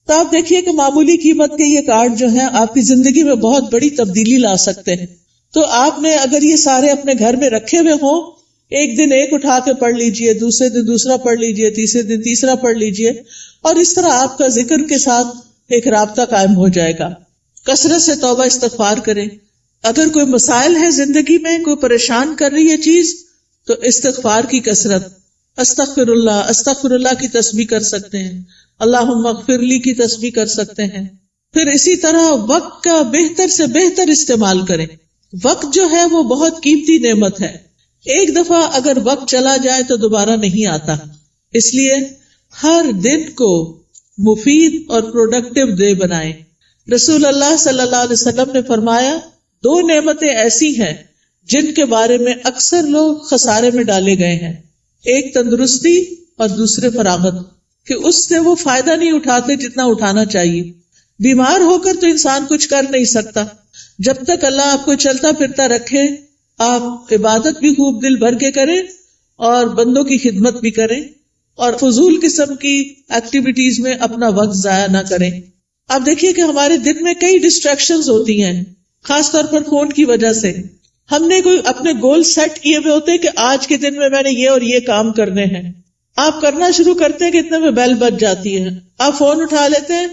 A: تو آپ دیکھیے کہ معمولی قیمت کے یہ کارڈ جو ہیں آپ کی زندگی میں بہت بڑی تبدیلی لا سکتے ہیں. تو آپ نے اگر یہ سارے اپنے گھر میں رکھے ہوئے ہوں ایک دن ایک اٹھا کے پڑھ لیجئے، دوسرے دن دوسرا پڑھ لیجئے، تیسرے دن تیسرا پڑھ لیجئے، اور اس طرح آپ کا ذکر کے ساتھ ایک رابطہ قائم ہو جائے گا. کثرت سے توبہ استغفار کریں. اگر کوئی مسائل ہے زندگی میں، کوئی پریشان کر رہی ہے چیز، تو استغفار کی کثرت، استغفر اللہ کی تسبیح کر سکتے ہیں، اللہم اغفر لی کی تسبیح کر سکتے ہیں. پھر اسی طرح وقت کا بہتر سے بہتر استعمال کریں. وقت جو ہے وہ بہت قیمتی نعمت ہے. ایک دفعہ اگر وقت چلا جائے تو دوبارہ نہیں آتا، اس لیے ہر دن کو مفید اور پروڈکٹیو ڈے بنائیں. رسول اللہ صلی اللہ علیہ وسلم نے فرمایا 2 نعمتیں ایسی ہیں جن کے بارے میں اکثر لوگ خسارے میں ڈالے گئے ہیں، ایک تندرستی اور دوسرے فراغت، کہ اس سے وہ فائدہ نہیں اٹھاتے جتنا اٹھانا چاہیے. بیمار ہو کر تو انسان کچھ کر نہیں سکتا. جب تک اللہ آپ کو چلتا پھرتا رکھے، آپ عبادت بھی خوب دل بھر کے کریں اور بندوں کی خدمت بھی کریں اور فضول قسم کی ایکٹیویٹیز میں اپنا وقت ضائع نہ کریں. آپ دیکھیے کہ ہمارے دن میں کئی ڈسٹریکشنز ہوتی ہیں، خاص طور پر فون کی وجہ سے. ہم نے کوئی اپنے گول سیٹ کیے ہوئے ہوتے کہ آج کے دن میں نے یہ اور یہ کام کرنے ہیں. آپ کرنا شروع کرتے ہیں کہ اتنے میں بیل بج جاتی ہے، آپ فون اٹھا لیتے ہیں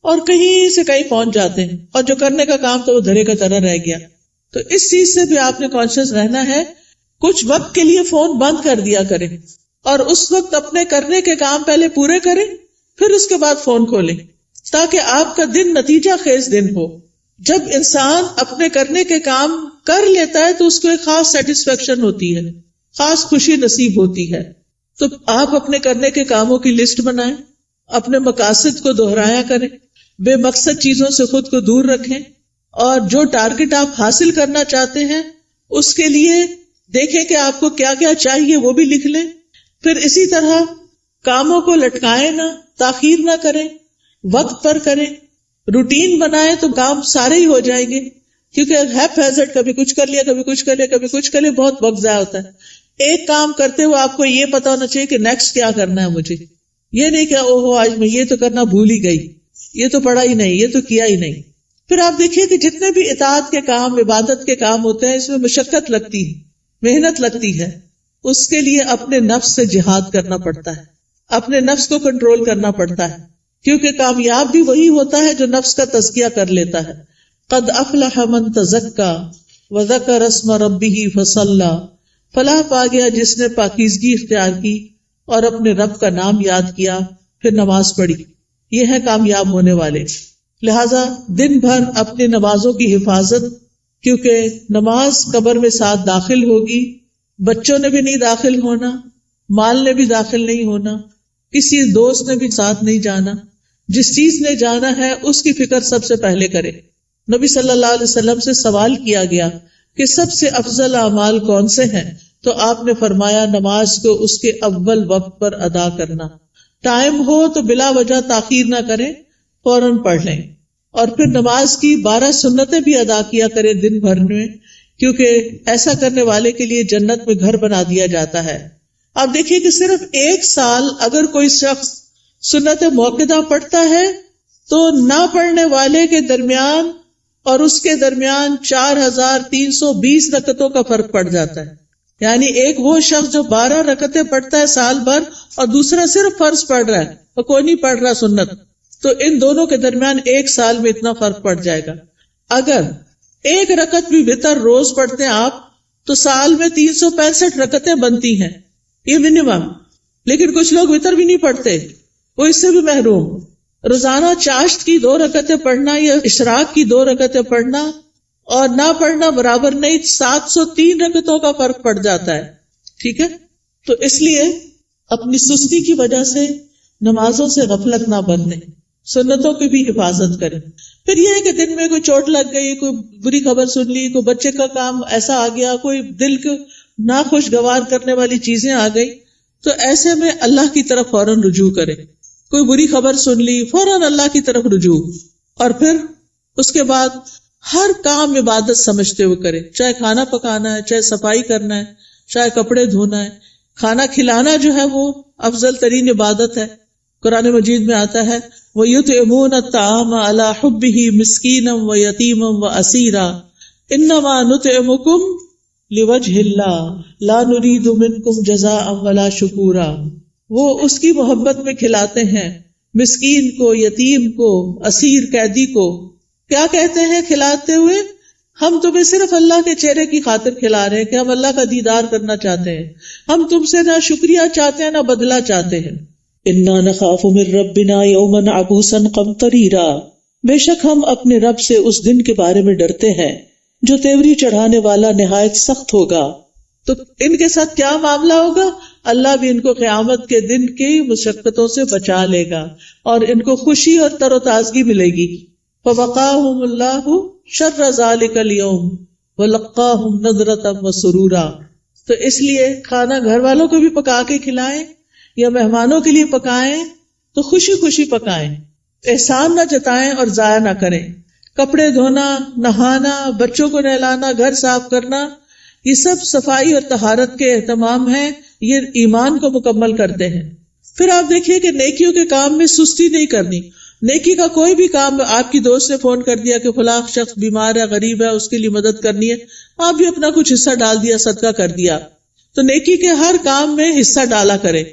A: اور کہیں سے کہیں پہنچ جاتے ہیں، اور جو کرنے کا کام تو وہ دھرے کا طرح رہ گیا. تو اس چیز سے بھی آپ نے کانشیس رہنا ہے. کچھ وقت کے لیے فون بند کر دیا کریں اور اس وقت اپنے کرنے کے کام پہلے پورے کریں، پھر اس کے بعد فون کھولیں، تاکہ آپ کا دن نتیجہ خیز دن ہو. جب انسان اپنے کرنے کے کام کر لیتا ہے تو اس کو ایک خاص سیٹسفیکشن ہوتی ہے، خاص خوشی نصیب ہوتی ہے. تو آپ اپنے کرنے کے کاموں کی لسٹ بنائیں، اپنے مقاصد کو دہرایا کریں، بے مقصد چیزوں سے خود کو دور رکھیں، اور جو ٹارگٹ آپ حاصل کرنا چاہتے ہیں اس کے لیے دیکھیں کہ آپ کو کیا کیا چاہیے، وہ بھی لکھ لیں. پھر اسی طرح کاموں کو لٹکائیں نہ، تاخیر نہ کریں، وقت پر کریں. روٹین بنائیں تو کام سارے ہی ہو جائیں گے، کیونکہ ہیپ ہیزرڈ کبھی کچھ کر لیا، کبھی کچھ کر لیا، کبھی کچھ کر لیا، بہت وقت ضائع ہوتا ہے. ایک کام کرتے ہوئے آپ کو یہ پتا ہونا چاہیے کہ نیکسٹ کیا کرنا ہے مجھے. یہ نہیں کہ اوہو آج میں یہ تو کرنا بھول ہی گئی، یہ تو پڑھا ہی نہیں، یہ تو کیا ہی نہیں. پھر آپ دیکھیے کہ جتنے بھی اطاعت کے کام، عبادت کے کام ہوتے ہیں، اس میں مشقت لگتی ہے، محنت لگتی ہے. اس کے لیے اپنے نفس سے جہاد کرنا پڑتا ہے، اپنے نفس کو کنٹرول کرنا پڑتا ہے، کیونکہ کامیاب بھی وہی ہوتا ہے جو نفس کا تزکیہ کر لیتا ہے. قد افلح من تزکا وذکر اسم ربہ فصلی، فلاح پا گیا جس نے پاکیزگی اختیار کی اور اپنے رب کا نام یاد کیا، پھر نماز پڑھی. یہ ہے کامیاب ہونے والے. لہذا دن بھر اپنی نمازوں کی حفاظت، کیونکہ نماز قبر میں ساتھ داخل ہوگی، بچوں نے بھی نہیں داخل ہونا، مال نے بھی داخل نہیں ہونا، کسی دوست نے بھی ساتھ نہیں جانا. جس چیز نے جانا ہے اس کی فکر سب سے پہلے کرے. نبی صلی اللہ علیہ وسلم سے سوال کیا گیا کہ سب سے افضل اعمال کون سے ہیں، تو آپ نے فرمایا نماز کو اس کے اول وقت پر ادا کرنا. ٹائم ہو تو بلا وجہ تاخیر نہ کریں، فوراً پڑھ لیں. اور پھر نماز کی 12 سنتیں بھی ادا کیا کریں دن بھر میں، کیونکہ ایسا کرنے والے کے لیے جنت میں گھر بنا دیا جاتا ہے. آپ دیکھیے کہ صرف 1 سال اگر کوئی شخص سنت موقدہ پڑھتا ہے تو نہ پڑھنے والے کے درمیان اور اس کے درمیان 4320 رکعتوں کا فرق پڑ جاتا ہے. یعنی ایک وہ شخص جو 12 رکعتیں پڑھتا ہے سال بھر اور دوسرا صرف فرض پڑھ رہا ہے اور کوئی نہیں پڑھ رہا سنت، تو ان دونوں کے درمیان 1 سال میں اتنا فرق پڑ جائے گا. اگر 1 رکعت بھی وتر روز پڑھتے ہیں آپ تو سال میں 365 رکعتیں بنتی ہیں، یہ منیمم. لیکن کچھ لوگ وتر بھی نہیں پڑھتے، وہ اس سے بھی محروم. روزانہ چاشت کی 2 رکعتیں پڑھنا یا اشراق کی 2 رکعتیں پڑھنا اور نہ پڑھنا برابر نہیں، 703 رکعتوں کا فرق پڑ جاتا ہے. ٹھیک ہے، تو اس لیے اپنی سستی کی وجہ سے نمازوں سے غفلت نہ برتیں، سنتوں کی بھی حفاظت کریں. پھر یہ ہے کہ دن میں کوئی چوٹ لگ گئی، کوئی بری خبر سن لی، کوئی بچے کا کام ایسا آ گیا، کوئی دل کو ناخوشگوار کرنے والی چیزیں آ گئی، تو ایسے میں اللہ کی طرف فوراً رجوع کریں. کوئی بری خبر سن لی، فوراً اللہ کی طرف رجوع. اور پھر اس کے بعد ہر کام عبادت سمجھتے ہوئے کریں، چاہے کھانا پکانا ہے، چاہے صفائی کرنا ہے، چاہے کپڑے دھونا ہے. کھانا کھلانا جو ہے وہ افضل ترین عبادت ہے. قرآن مجید میں آتا ہے وَيُطْعِمُونَ الطَّعَامَ عَلَى حُبِّهِ مِسْكِينًا وَيَتِيمًا وَأَسِيرًا إِنَّمَا نُطْعِمُكُمْ لوجہ اللہ لا نرید منکم جزاء ولا شکورا. وہ اس کی محبت میں کھلاتے ہیں مسکین کو، یتیم کو، اسیر قیدی کو. کیا کہتے ہیں کھلاتے ہوئے؟ ہم تمہیں صرف اللہ کے چہرے کی خاطر کھلا رہے ہیں کہ ہم اللہ کا دیدار کرنا چاہتے ہیں. ہم تم سے نہ شکریہ چاہتے ہیں نہ بدلہ چاہتے ہیں. انا نخاف من ربنا یوما عبوسا قمطریرا. بے شک ہم اپنے رب سے اس دن کے بارے میں ڈرتے ہیں جو تیوری چڑھانے والا نہایت سخت ہوگا. تو ان کے ساتھ کیا معاملہ ہوگا؟ اللہ بھی ان کو قیامت کے دن کی مشقتوں سے بچا لے گا اور ان کو خوشی اور تر و تازگی ملے گی. فوقاہم اللہ شر ذلک اليوم ولقاہم نضرۃ وسرورا. تو اس لیے کھانا گھر والوں کو بھی پکا کے کھلائیں یا مہمانوں کے لیے پکائیں تو خوشی خوشی پکائیں، احسان نہ جتائیں اور ضائع نہ کریں. کپڑے دھونا، نہانا، بچوں کو نہلانا، گھر صاف کرنا، یہ سب صفائی اور طہارت کے اہتمام ہیں، یہ ایمان کو مکمل کرتے ہیں. پھر آپ دیکھیے کہ نیکیوں کے کام میں سستی نہیں کرنی. نیکی کا کوئی بھی کام، آپ کی دوست نے فون کر دیا کہ فلاں شخص بیمار ہے، غریب ہے، اس کے لیے مدد کرنی ہے، آپ بھی اپنا کچھ حصہ ڈال دیا، صدقہ کر دیا. تو نیکی کے ہر کام میں حصہ ڈالا کریں.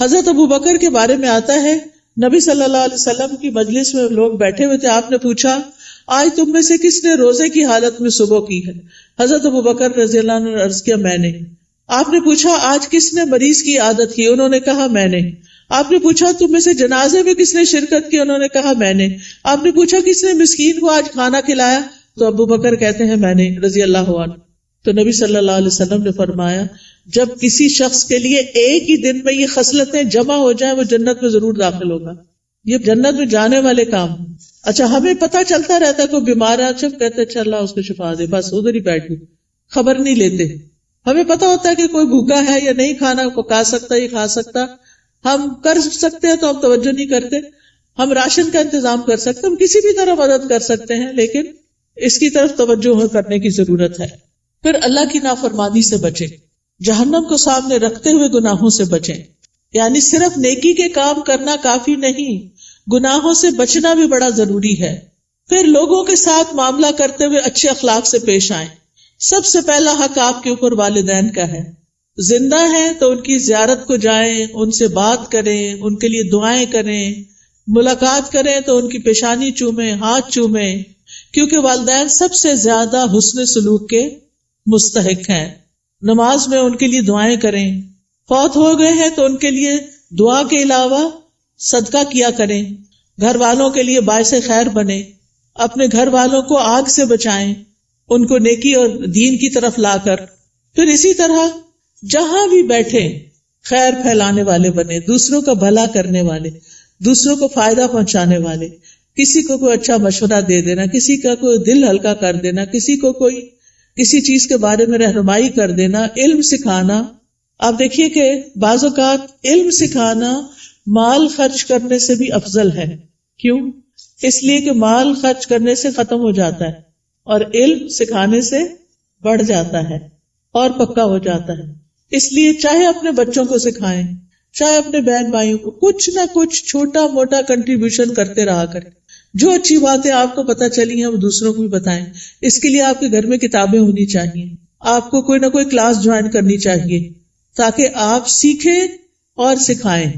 A: حضرت ابوبکر کے بارے میں آتا ہے، نبی صلی اللہ علیہ وسلم کی مجلس میں لوگ بیٹھے ہوئے تھے. آپ نے پوچھا آج تم میں سے کس نے روزے کی حالت میں صبح کی ہے؟ حضرت ابوبکر رضی اللہ عنہ نے عرض کیا میں نے. آپ نے پوچھا آج کس نے مریض کی عادت کی؟ انہوں نے کہا میں نے. آپ نے پوچھا تم میں سے جنازے میں کس نے شرکت کی؟ انہوں نے کہا میں نے. آپ نے پوچھا کس نے مسکین کو آج کھانا کھلایا؟ تو ابوبکر کہتے ہیں میں نے رضی اللہ عنہ. تو نبی صلی اللہ علیہ وسلم نے فرمایا جب کسی شخص کے لیے ایک ہی دن میں یہ خصلتیں جمع ہو جائیں وہ جنت میں ضرور داخل ہوگا. یہ جنت میں جانے والے کام. اچھا ہمیں پتہ چلتا رہتا ہے کوئی بیمار ہے، اچھا کہتے اچھا اللہ اس کو شفا دے، بس ادھر ہی بیٹھ گئے، خبر نہیں لیتے. ہمیں پتہ ہوتا ہے کہ کوئی بھوکا ہے یا نہیں کھانا پکا سکتا یہ کھا سکتا، ہم کر سکتے ہیں تو ہم توجہ نہیں کرتے. ہم راشن کا انتظام کر سکتے، ہم کسی بھی طرح مدد کر سکتے ہیں، لیکن اس کی طرف توجہ کرنے کی ضرورت ہے. پھر اللہ کی نافرمانی سے بچیں، جہنم کو سامنے رکھتے ہوئے گناہوں سے بچیں. یعنی صرف نیکی کے کام کرنا کافی نہیں، گناہوں سے بچنا بھی بڑا ضروری ہے. پھر لوگوں کے ساتھ معاملہ کرتے ہوئے اچھے اخلاق سے پیش آئیں. سب سے پہلا حق آپ کے اوپر والدین کا ہے. زندہ ہیں تو ان کی زیارت کو جائیں، ان سے بات کریں، ان کے لیے دعائیں کریں، ملاقات کریں تو ان کی پیشانی چومیں، ہاتھ چومیں، کیونکہ والدین سب سے زیادہ حسن سلوک کے مستحق ہیں. نماز میں ان کے لیے دعائیں کریں. فوت ہو گئے ہیں تو ان کے لیے دعا کے علاوہ صدقہ کیا کریں. گھر والوں کے لیے باعث خیر بنے، اپنے گھر والوں کو آگ سے بچائیں، ان کو نیکی اور دین کی طرف لا کر. پھر اسی طرح جہاں بھی بیٹھے خیر پھیلانے والے بنے، دوسروں کا بھلا کرنے والے، دوسروں کو فائدہ پہنچانے والے. کسی کو کوئی اچھا مشورہ دے دینا، کسی کا کوئی دل ہلکا کر دینا، کسی کو کوئی کسی چیز کے بارے میں رہنمائی کر دینا، علم سکھانا. آپ دیکھیے کہ بعض اوقات علم سکھانا مال خرچ کرنے سے بھی افضل ہے. کیوں؟ اس لیے کہ مال خرچ کرنے سے ختم ہو جاتا ہے اور علم سکھانے سے بڑھ جاتا ہے اور پکا ہو جاتا ہے. اس لیے چاہے اپنے بچوں کو سکھائیں، چاہے اپنے بہن بھائیوں کو کچھ نہ کچھ چھوٹا موٹا کنٹریبیوشن کرتے رہا کریں. جو اچھی باتیں آپ کو پتہ چلی ہیں وہ دوسروں کو بھی بتائیں. اس کے لیے آپ کے گھر میں کتابیں ہونی چاہیے، آپ کو کوئی نہ کوئی کلاس جوائن کرنی چاہیے تاکہ آپ سیکھیں اور سکھائیں.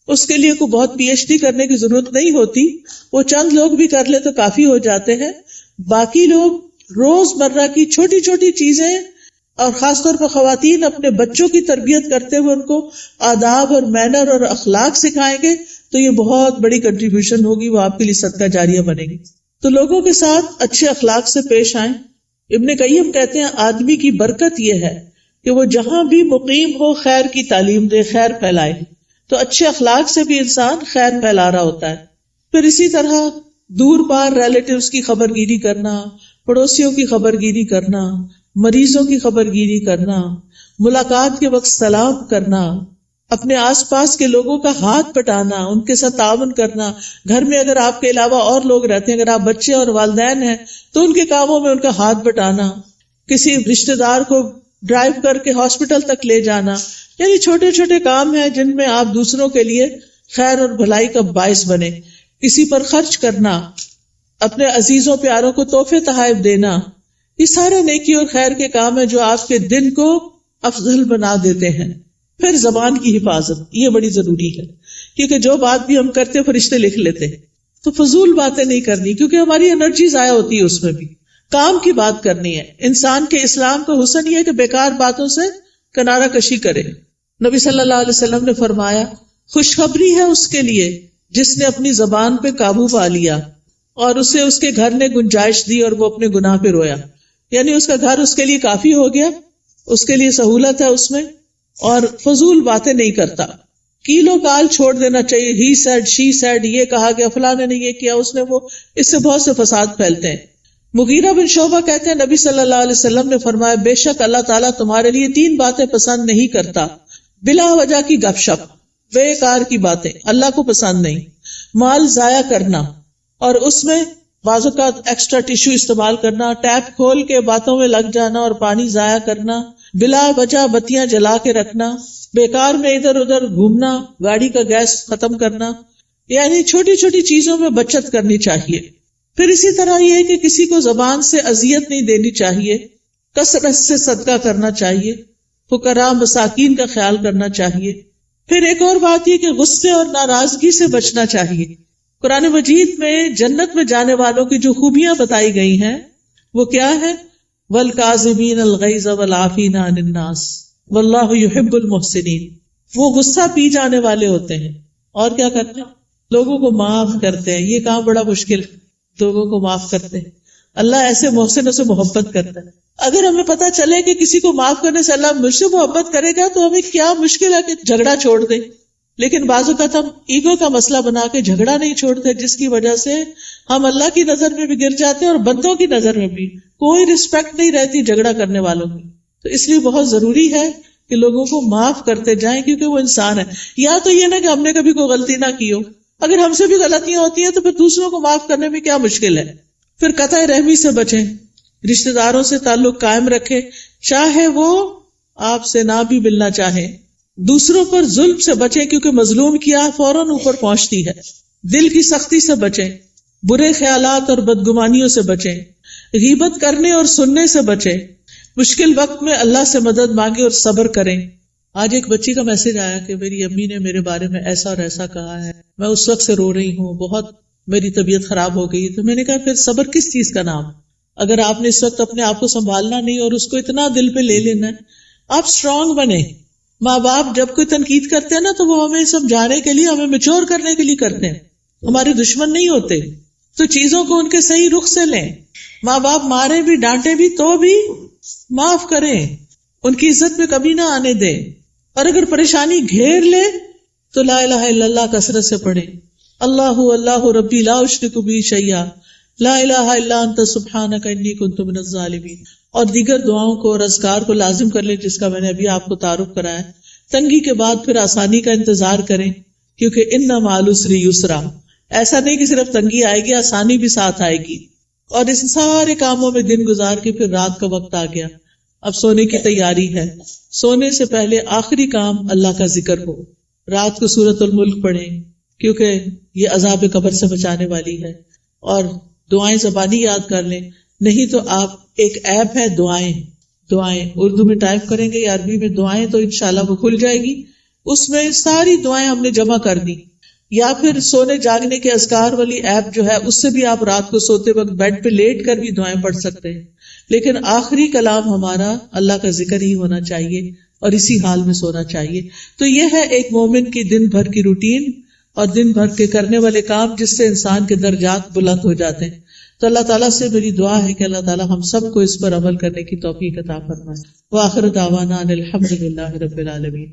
A: اس کے لیے کوئی بہت پی ایچ ڈی کرنے کی ضرورت نہیں ہوتی، وہ چند لوگ بھی کر لے تو کافی ہو جاتے ہیں. باقی لوگ روز مرہ کی چھوٹی چھوٹی چیزیں اور خاص طور پر خواتین اپنے بچوں کی تربیت کرتے ہوئے ان کو آداب اور مینر اور اخلاق سکھائیں گے تو یہ بہت بڑی کنٹریبیوشن ہوگی، وہ آپ کے لیے صدقہ جاریہ بنے گی. تو لوگوں کے ساتھ اچھے اخلاق سے پیش آئیں. ابن قیم کہتے ہیں آدمی کی برکت یہ ہے کہ وہ جہاں بھی مقیم ہو خیر کی تعلیم دے، خیر پھیلائے. تو اچھے اخلاق سے بھی انسان خیر پھیلا رہا ہوتا ہے. پھر اسی طرح دور پار ریلیٹیوز کی خبر گیری کرنا، پڑوسیوں کی خبر گیری کرنا، مریضوں کی خبر گیری کرنا، ملاقات کے وقت سلام کرنا، اپنے آس پاس کے لوگوں کا ہاتھ پٹانا، ان کے ساتھ تعاون کرنا. گھر میں اگر آپ کے علاوہ اور لوگ رہتے ہیں، اگر آپ بچے اور والدین ہیں تو ان کے کاموں میں ان کا ہاتھ بٹانا، کسی رشتہ دار کو ڈرائیو کر کے ہاسپٹل تک لے جانا. یعنی چھوٹے چھوٹے کام ہیں جن میں آپ دوسروں کے لیے خیر اور بھلائی کا باعث بنے. کسی پر خرچ کرنا، اپنے عزیزوں پیاروں کو تحفے تحائف دینا، یہ سارے نیکی اور خیر کے کام ہیں جو آپ کے دن کو افضل بنا دیتے ہیں. پھر زبان کی حفاظت، یہ بڑی ضروری ہے، کیونکہ جو بات بھی ہم کرتے فرشتے لکھ لیتے ہیں. تو فضول باتیں نہیں کرنی، کیونکہ ہماری انرجی ضائع ہوتی ہے اس میں بھی. کام کی بات کرنی ہے. انسان کے اسلام کا حسن یہ ہے کہ بیکار باتوں سے کنارہ کشی کرے. نبی صلی اللہ علیہ وسلم نے فرمایا خوشخبری ہے اس کے لیے جس نے اپنی زبان پہ قابو پا لیا اور اسے اس کے گھر نے گنجائش دی اور وہ اپنے گناہ پہ رویا. یعنی اس کا گھر اس کے لیے کافی ہو گیا، اس کے لیے سہولت ہے اس میں، اور فضول باتیں نہیں کرتا. کیلو کال چھوڑ دینا چاہیے. ہی سیڈ، شی سیڈ، یہ کہا گیا، فلاں نے یہ کیا، اس نے وہ، اس سے بہت سے فساد پھیلتے ہیں. مغیرہ بن شعبہ کہتے ہیں نبی صلی اللہ علیہ وسلم نے فرمایا بے شک اللہ تعالیٰ تمہارے لیے 3 باتیں پسند نہیں کرتا. بلا وجہ کی گپ شپ، بیکار کی باتیں اللہ کو پسند نہیں. مال ضائع کرنا، اور اس میں بعض اوقات ایکسٹرا ٹیشو استعمال کرنا، ٹیپ کھول کے باتوں میں لگ جانا اور پانی ضائع کرنا، بلا وجہ بتیاں جلا کے رکھنا، بیکار میں ادھر ادھر گھومنا، گاڑی کا گیس ختم کرنا. یعنی چھوٹی چھوٹی چیزوں میں بچت کرنی چاہیے. پھر اسی طرح یہ ہے کہ کسی کو زبان سے اذیت نہیں دینی چاہیے، کثرت سے صدقہ کرنا چاہیے، فقراء مساکین کا خیال کرنا چاہیے. پھر ایک اور بات یہ کہ غصے اور ناراضگی سے بچنا چاہیے. قرآن مجید میں جنت میں جانے والوں کی جو خوبیاں بتائی گئی ہیں وہ کیا ہے؟ وَالْكَاظِمِينَ الْغَيْظَ وَالْعَافِينَ عَنِ النَّاسِ وَاللَّهُ يُحِبُّ الْمُحْسِنِينَ. وہ غصہ پی جانے والے ہوتے ہیں اور کیا کرتے ہیں؟ لوگوں کو معاف کرتے ہیں. یہ کام بڑا مشکل ہے، لوگوں کو معاف کرتے ہیں. اللہ ایسے محسنوں سے محبت کرتا ہے. اگر ہمیں پتا چلے کہ کسی کو معاف کرنے سے اللہ مجھ سے محبت کرے گا تو ہمیں کیا مشکل ہے کہ جھگڑا چھوڑ دیں. لیکن بعض اوقات ہم ایگو کا مسئلہ بنا کے جھگڑا نہیں چھوڑتے، جس کی وجہ سے ہم اللہ کی نظر میں بھی گر جاتے ہیں اور بندوں کی نظر میں بھی. کوئی رسپیکٹ نہیں رہتی جھگڑا کرنے والوں کی. تو اس لیے بہت ضروری ہے کہ لوگوں کو معاف کرتے جائیں، کیونکہ وہ انسان ہے. یا تو یہ نہ کہ ہم نے کبھی کوئی غلطی نہ کی ہو، اگر ہم سے بھی غلطیاں ہوتی ہیں تو پھر دوسروں کو معاف کرنے میں کیا مشکل ہے. پھر قطع رحمی سے بچیں، رشتہ داروں سے تعلق قائم رکھیں، چاہے وہ آپ سے نہ بھی ملنا چاہیں. دوسروں پر ظلم سے بچیں، کیونکہ مظلوم کی آہ فوراً اوپر پہنچتی ہے. دل کی سختی سے بچیں، برے خیالات اور بدگمانیوں سے بچیں، غیبت کرنے اور سننے سے بچیں. مشکل وقت میں اللہ سے مدد مانگیں اور صبر کریں. آج ایک بچی کا میسج آیا کہ میری امی نے میرے بارے میں ایسا اور ایسا کہا ہے، میں اس وقت سے رو رہی ہوں، بہت میری طبیعت خراب ہو گئی. تو میں نے کہا پھر صبر کس چیز کا نام؟ اگر آپ نے اس وقت اپنے آپ کو سنبھالنا نہیں اور اس کو اتنا دل پہ لے لینا ہے، آپ اسٹرانگ بنے. ماں باپ جب کوئی تنقید کرتے ہیں نا تو وہ ہمیں سمجھانے کے لیے، ہمیں میچور کرنے کے لیے کرتے ہیں، ہمارے دشمن نہیں ہوتے. تو چیزوں کو ان کے صحیح رخ سے لیں. ماں باپ مارے بھی ڈانٹے بھی تو بھی معاف کریں، ان کی عزت میں کمی نہ آنے دیں. اور اگر پریشانی گھیر لے تو لا الہ الا اللہ کثرت سے پڑھیں. اللہ اللہ ربی لا اشرک بہ شیئا لا الہ الا انت سبحانک انی کنت من الظالمین. اور دیگر دعاؤں کو اور اذکار کو لازم کر لیں، جس کا میں نے ابھی آپ کو تعارف کرایا. تنگی کے بعد پھر آسانی کا انتظار کریں، کیونکہ ان مع العسر یسرا. ایسا نہیں کہ صرف تنگی آئے گی، آسانی بھی ساتھ آئے گی. اور اس سارے کاموں میں دن گزار کے پھر رات کا وقت آ گیا، اب سونے کی تیاری ہے. سونے سے پہلے آخری کام اللہ کا ذکر ہو. رات کو سورۃ الملک پڑھیں، کیونکہ یہ عذاب قبر سے بچانے والی ہے. اور دعائیں زبانی یاد کر لیں، نہیں تو آپ ایک ایپ ہے دعائیں اردو میں ٹائپ کریں گے یا عربی میں دعائیں تو انشاءاللہ وہ کھل جائے گی. اس میں ساری دعائیں ہم نے جمع کر دی. یا پھر سونے جاگنے کے اذکار والی ایپ جو ہے، اس سے بھی آپ رات کو سوتے وقت بیڈ پہ لیٹ کر بھی دعائیں پڑھ سکتے ہیں. لیکن آخری کلام ہمارا اللہ کا ذکر ہی ہونا چاہیے اور اسی حال میں سونا چاہیے. تو یہ ہے ایک مومن کی دن بھر کی روٹین اور دن بھر کے کرنے والے کام، جس سے انسان کے درجات بلند ہو جاتے ہیں. تو اللہ تعالیٰ سے میری دعا ہے کہ اللہ تعالیٰ ہم سب کو اس پر عمل کرنے کی توفیق عطا فرمائے. وآخر دعوانا ان الحمد للہ رب العالمین.